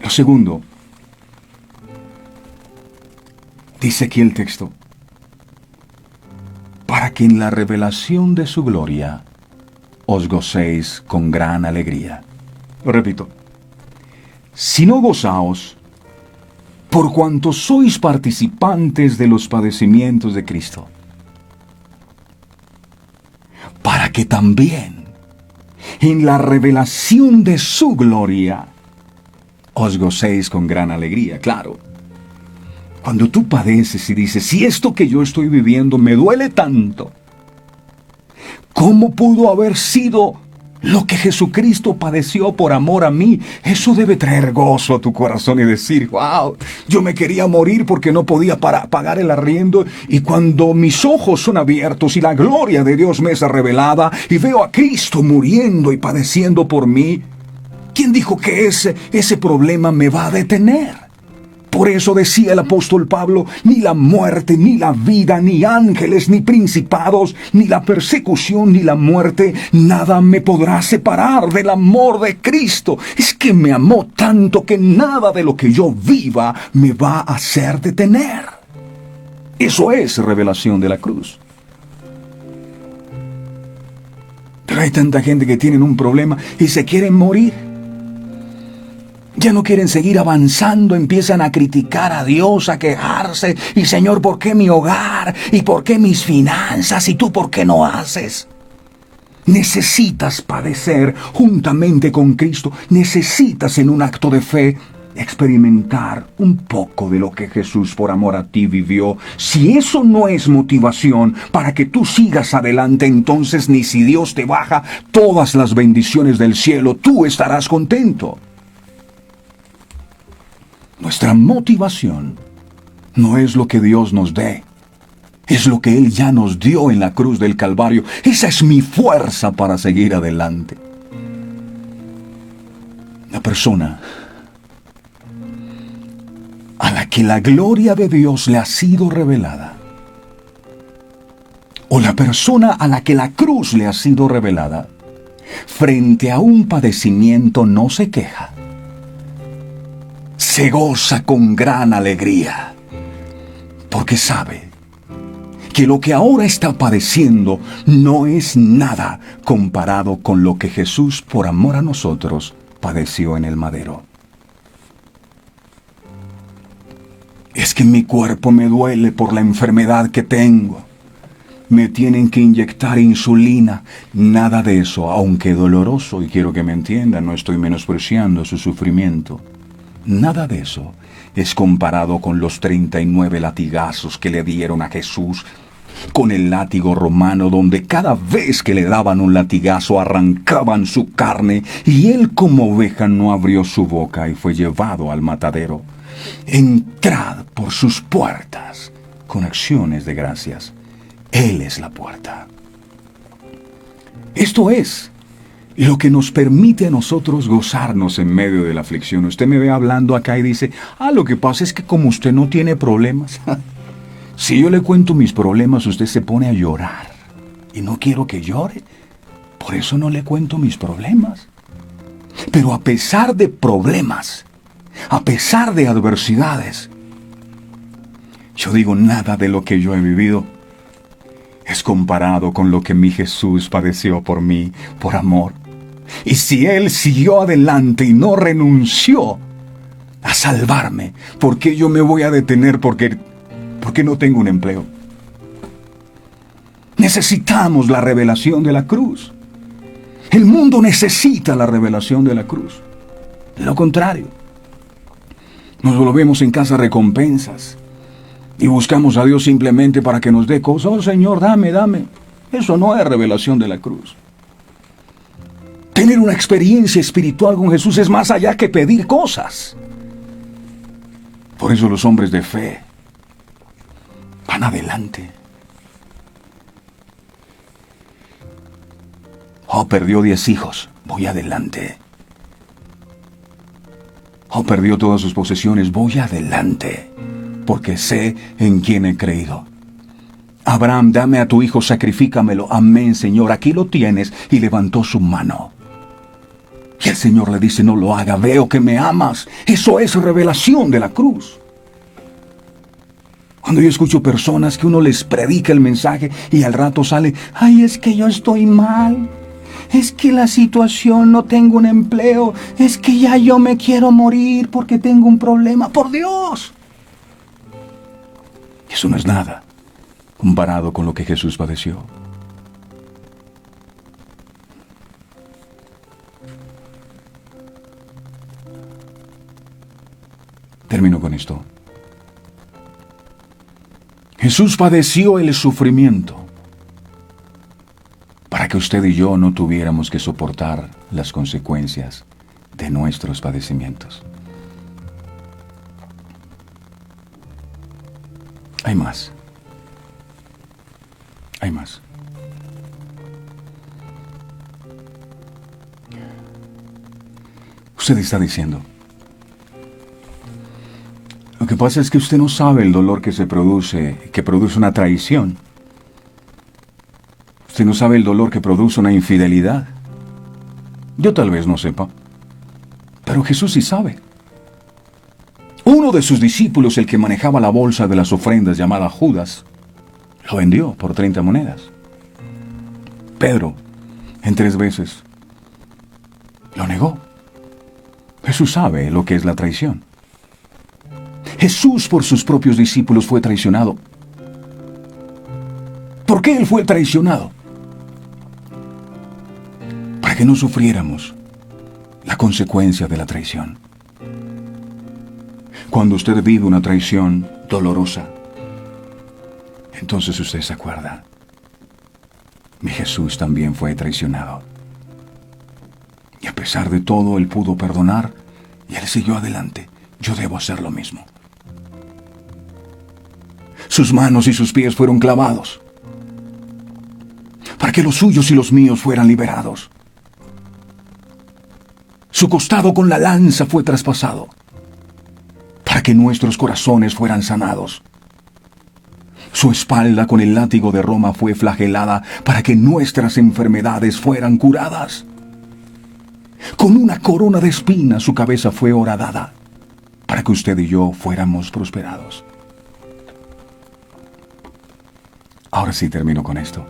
Lo segundo, dice aquí el texto, para que en la revelación de su gloria os gocéis con gran alegría. Lo repito. sino gozaos, por cuanto sois participantes de los padecimientos de Cristo, para que también en la revelación de su gloria os gocéis con gran alegría. Claro, cuando tú padeces y dices, si esto que yo estoy viviendo me duele tanto, ¿cómo pudo haber sido lo que Jesucristo padeció por amor a mí? Eso debe traer gozo a tu corazón y decir, wow, yo me quería morir porque no podía pagar el arriendo, y cuando mis ojos son abiertos y la gloria de Dios me es revelada y veo a Cristo muriendo y padeciendo por mí, ¿quién dijo que ese problema me va a detener? Por eso decía el apóstol Pablo, ni la muerte, ni la vida, ni ángeles, ni principados, ni la persecución, ni la muerte, nada me podrá separar del amor de Cristo. Es que me amó tanto que nada de lo que yo viva me va a hacer detener. Eso es revelación de la cruz. Pero hay tanta gente que tienen un problema y se quieren morir. Ya no quieren seguir avanzando, empiezan a criticar a Dios, a quejarse. Y Señor, ¿por qué mi hogar? ¿Y por qué mis finanzas? ¿Y tú por qué no haces? Necesitas padecer juntamente con Cristo. Necesitas en un acto de fe experimentar un poco de lo que Jesús por amor a ti vivió. Si eso no es motivación para que tú sigas adelante, entonces ni si Dios te baja todas las bendiciones del cielo, tú estarás contento. Nuestra motivación no es lo que Dios nos dé, es lo que Él ya nos dio en la cruz del Calvario. Esa es mi fuerza para seguir adelante. La persona a la que la gloria de Dios le ha sido revelada, o la persona a la que la cruz le ha sido revelada, frente a un padecimiento no se queja, se goza con gran alegría, porque sabe que lo que ahora está padeciendo no es nada comparado con lo que Jesús, por amor a nosotros, padeció en el madero. Es que mi cuerpo me duele por la enfermedad que tengo. Me tienen que inyectar insulina. Nada de eso, aunque doloroso, y quiero que me entiendan, no estoy menospreciando su sufrimiento. Nada de eso es comparado con los 39 latigazos que le dieron a Jesús, con el látigo romano, donde cada vez que le daban un latigazo arrancaban su carne, y él como oveja no abrió su boca y fue llevado al matadero. Entrad por sus puertas con acciones de gracias. Él es la puerta. Esto es lo que nos permite a nosotros gozarnos en medio de la aflicción. Usted me ve hablando acá y dice, lo que pasa es que como usted no tiene problemas, si yo le cuento mis problemas, usted se pone a llorar. Y no quiero que llore, por eso no le cuento mis problemas. Pero a pesar de problemas, a pesar de adversidades, yo digo, nada de lo que yo he vivido es comparado con lo que mi Jesús padeció por mí, por amor. Y si Él siguió adelante y no renunció a salvarme, ¿por qué yo me voy a detener porque no tengo un empleo? Necesitamos la revelación de la cruz. El mundo necesita la revelación de la cruz. De lo contrario, nos volvemos en casa recompensas y buscamos a Dios simplemente para que nos dé cosas. Oh Señor, dame. Eso no es revelación de la cruz. Tener una experiencia espiritual con Jesús es más allá que pedir cosas. Por eso los hombres de fe van adelante. Perdió 10 hijos, voy adelante. Perdió todas sus posesiones, voy adelante, porque sé en quién he creído. Abraham, dame a tu hijo, sacrifícamelo. Amén, Señor, aquí lo tienes. Y levantó su mano. Y el Señor le dice, no lo haga, veo que me amas. Eso es revelación de la cruz. Cuando yo escucho personas que uno les predica el mensaje y al rato sale, es que yo estoy mal. es que la situación, no tengo un empleo, es que ya yo me quiero morir porque tengo un problema. ¡Por Dios! Eso no es nada comparado con lo que Jesús padeció. Termino con esto. Jesús padeció el sufrimiento para que usted y yo no tuviéramos que soportar las consecuencias de nuestros padecimientos. Hay más. Hay más. Usted está diciendo: lo que pasa es que usted no sabe el dolor que produce una traición. Usted no sabe el dolor que produce una infidelidad. Yo tal vez no sepa, pero Jesús sí sabe. Uno de sus discípulos, el que manejaba la bolsa de las ofrendas llamada Judas, lo vendió por 30 monedas. Pedro, en 3 veces, lo negó. Jesús sabe lo que es la traición. Jesús por sus propios discípulos fue traicionado. ¿Por qué Él fue traicionado? Para que no sufriéramos la consecuencia de la traición. Cuando usted vive una traición dolorosa, entonces usted se acuerda: mi Jesús también fue traicionado. Y a pesar de todo, Él pudo perdonar y Él siguió adelante. Yo debo hacer lo mismo. Sus manos y sus pies fueron clavados para que los suyos y los míos fueran liberados. Su costado con la lanza fue traspasado para que nuestros corazones fueran sanados. Su espalda con el látigo de Roma fue flagelada para que nuestras enfermedades fueran curadas. Con una corona de espinas su cabeza fue horadada para que usted y yo fuéramos prosperados. Ahora sí termino con esto.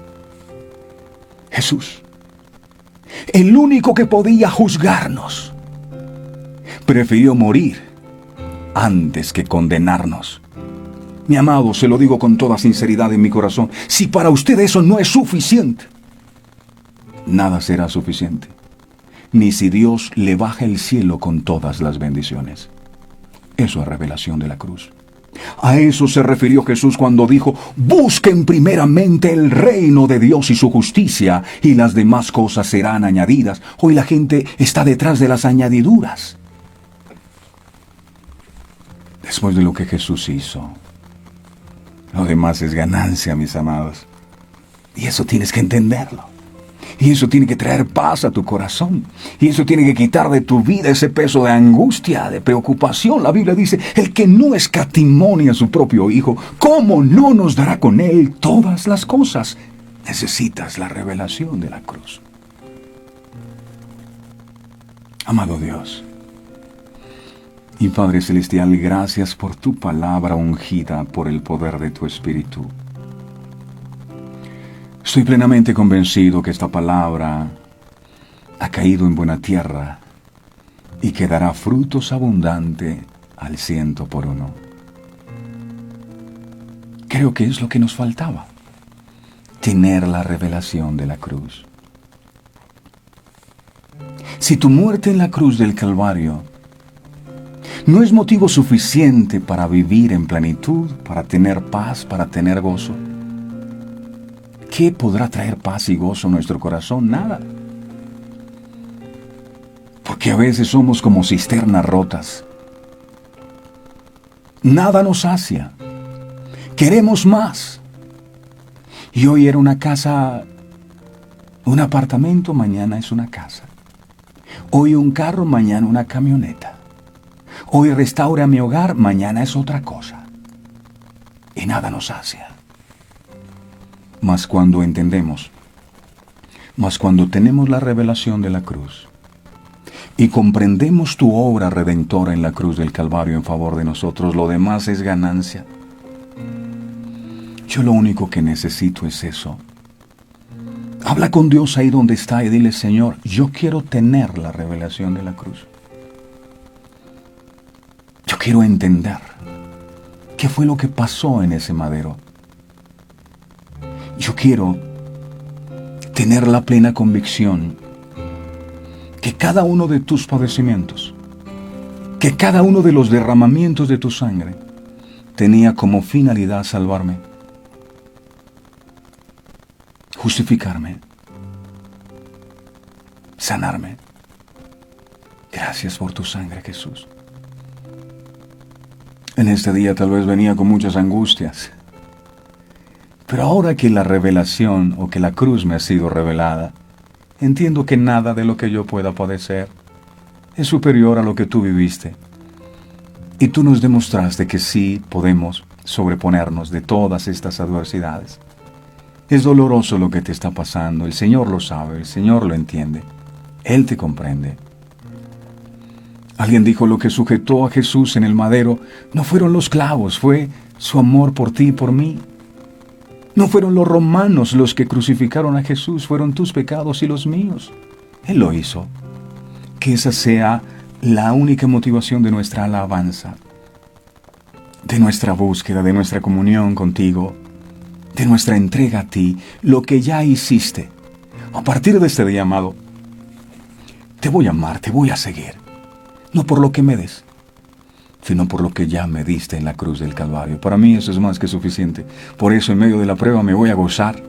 Jesús, el único que podía juzgarnos, prefirió morir antes que condenarnos. Mi amado, se lo digo con toda sinceridad en mi corazón, si para usted eso no es suficiente, nada será suficiente, ni si Dios le baja el cielo con todas las bendiciones. Eso es revelación de la cruz. A eso se refirió Jesús cuando dijo: busquen primeramente el reino de Dios y su justicia, y las demás cosas serán añadidas. Hoy la gente está detrás de las añadiduras. Después de lo que Jesús hizo, lo demás es ganancia, mis amados. Y eso tienes que entenderlo. Y eso tiene que traer paz a tu corazón. Y eso tiene que quitar de tu vida ese peso de angustia, de preocupación. La Biblia dice: el que no escatimonia a su propio Hijo, ¿cómo no nos dará con Él todas las cosas? Necesitas la revelación de la cruz. Amado Dios y Padre Celestial, gracias por tu palabra ungida por el poder de tu Espíritu. Estoy plenamente convencido que esta palabra ha caído en buena tierra y que dará frutos abundantes al 100 por 1. Creo que es lo que nos faltaba: tener la revelación de la cruz. Si tu muerte en la cruz del Calvario no es motivo suficiente para vivir en plenitud, para tener paz, para tener gozo, ¿qué podrá traer paz y gozo a nuestro corazón? Nada. Porque a veces somos como cisternas rotas. Nada nos sacia. Queremos más. Y hoy era una casa, un apartamento, mañana es una casa. Hoy un carro, mañana una camioneta. Hoy restaura mi hogar, mañana es otra cosa. Y nada nos sacia. Mas cuando entendemos, mas cuando tenemos la revelación de la cruz y comprendemos tu obra redentora en la cruz del Calvario en favor de nosotros, lo demás es ganancia. Yo lo único que necesito es eso: Habla con Dios ahí donde está y dile, Señor, yo quiero tener la revelación de la cruz. Yo quiero entender qué fue lo que pasó en ese madero. Yo quiero tener la plena convicción que cada uno de tus padecimientos, que cada uno de los derramamientos de tu sangre tenía como finalidad salvarme, justificarme, sanarme. Gracias por tu sangre, Jesús. En este día tal vez venía con muchas angustias, pero ahora que la revelación o que la cruz me ha sido revelada, entiendo que nada de lo que yo pueda padecer es superior a lo que tú viviste. Y tú nos demostraste que sí podemos sobreponernos de todas estas adversidades. Es doloroso lo que te está pasando, el Señor lo sabe, el Señor lo entiende, Él te comprende. Alguien dijo, lo que sujetó a Jesús en el madero no fueron los clavos, fue su amor por ti y por mí. No fueron los romanos los que crucificaron a Jesús, fueron tus pecados y los míos. Él lo hizo. Que esa sea la única motivación de nuestra alabanza, de nuestra búsqueda, de nuestra comunión contigo, de nuestra entrega a ti, lo que ya hiciste. A partir de este día, amado, te voy a amar, te voy a seguir. No por lo que me des, sino por lo que ya me diste en la cruz del Calvario. Para mí eso es más que suficiente. Por eso en medio de la prueba me voy a gozar.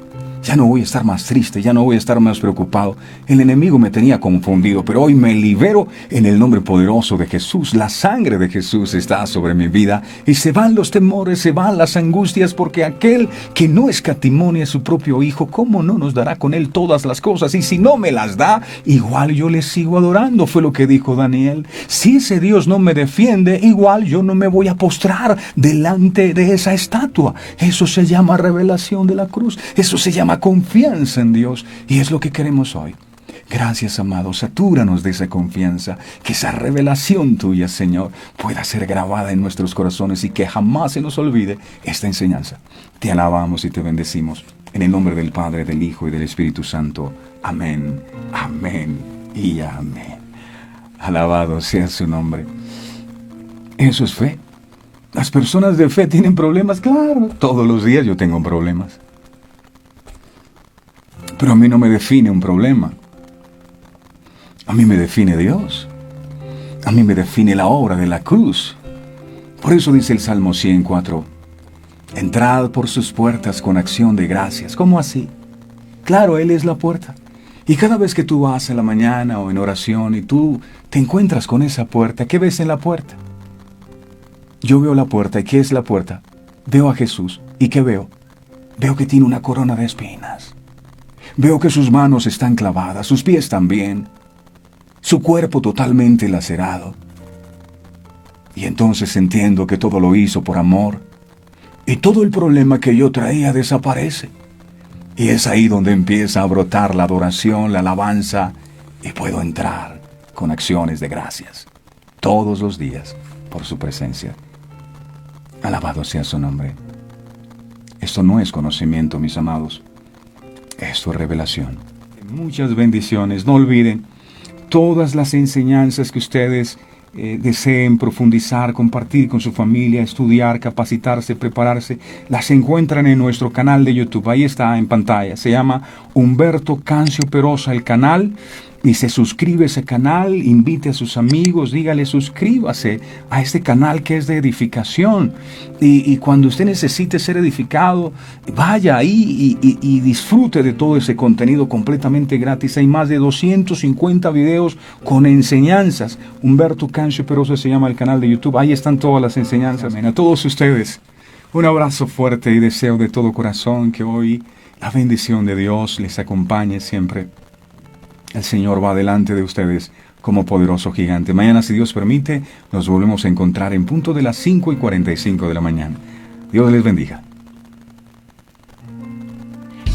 Ya no voy a estar más triste, ya no voy a estar más preocupado. El enemigo me tenía confundido, pero hoy me libero en el nombre poderoso de Jesús. La sangre de Jesús está sobre mi vida y se van los temores, se van las angustias, porque aquel que no escatimó a su propio Hijo, ¿cómo no nos dará con Él todas las cosas? Y si no me las da, igual yo le sigo adorando, fue lo que dijo Daniel. Si ese Dios no me defiende, igual yo no me voy a postrar delante de esa estatua. Eso se llama revelación de la cruz, eso se llama confianza en Dios, y es lo que queremos hoy. Gracias, amado, satúranos de esa confianza, que esa revelación tuya, Señor, pueda ser grabada en nuestros corazones y que jamás se nos olvide esta enseñanza. Te alabamos y te bendecimos en el nombre del Padre, del Hijo y del Espíritu Santo. Amén, amén y amén. Alabado sea su nombre. Eso es fe. Las personas de fe tienen problemas, claro, todos los días yo tengo problemas. Pero a mí no me define un problema. A mí me define Dios. A mí me define la obra de la cruz. Por eso dice el Salmo 104, entrad por sus puertas con acción de gracias. ¿Cómo así? Claro, Él es la puerta. Y cada vez que tú vas en la mañana o en oración y tú te encuentras con esa puerta, ¿qué ves en la puerta? Yo veo la puerta. ¿Y qué es la puerta? Veo a Jesús. ¿Y qué veo? Veo que tiene una corona de espinas. Veo que sus manos están clavadas, sus pies también, su cuerpo totalmente lacerado. Y entonces entiendo que todo lo hizo por amor, y todo el problema que yo traía desaparece. Y es ahí donde empieza a brotar la adoración, la alabanza, y puedo entrar con acciones de gracias, todos los días, por su presencia. Alabado sea su nombre. Esto no es conocimiento, mis amados. Esto es revelación. Muchas bendiciones. No olviden todas las enseñanzas que ustedes deseen profundizar, compartir con su familia, estudiar, capacitarse, prepararse. Las encuentran en nuestro canal de YouTube. Ahí está en pantalla. Se llama Humberto Cancio Perosa el canal. Y se suscribe a ese canal, invite a sus amigos, dígale, suscríbase a este canal que es de edificación. Y cuando usted necesite ser edificado, vaya ahí y disfrute de todo ese contenido completamente gratis. Hay más de 250 videos con enseñanzas. Humberto Cancio Perosa se llama el canal de YouTube. Ahí están todas las enseñanzas. A todos ustedes, un abrazo fuerte y deseo de todo corazón que hoy la bendición de Dios les acompañe siempre. El Señor va delante de ustedes como poderoso gigante. Mañana, si Dios permite, nos volvemos a encontrar en punto de las 5:45 de la mañana. Dios les bendiga.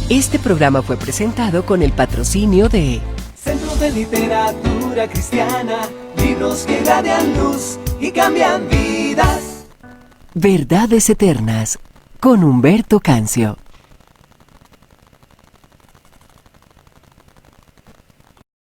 Este programa fue presentado con el patrocinio de Centro de Literatura Cristiana, libros que irradian luz y cambian vidas. Verdades Eternas con Humberto Cancio.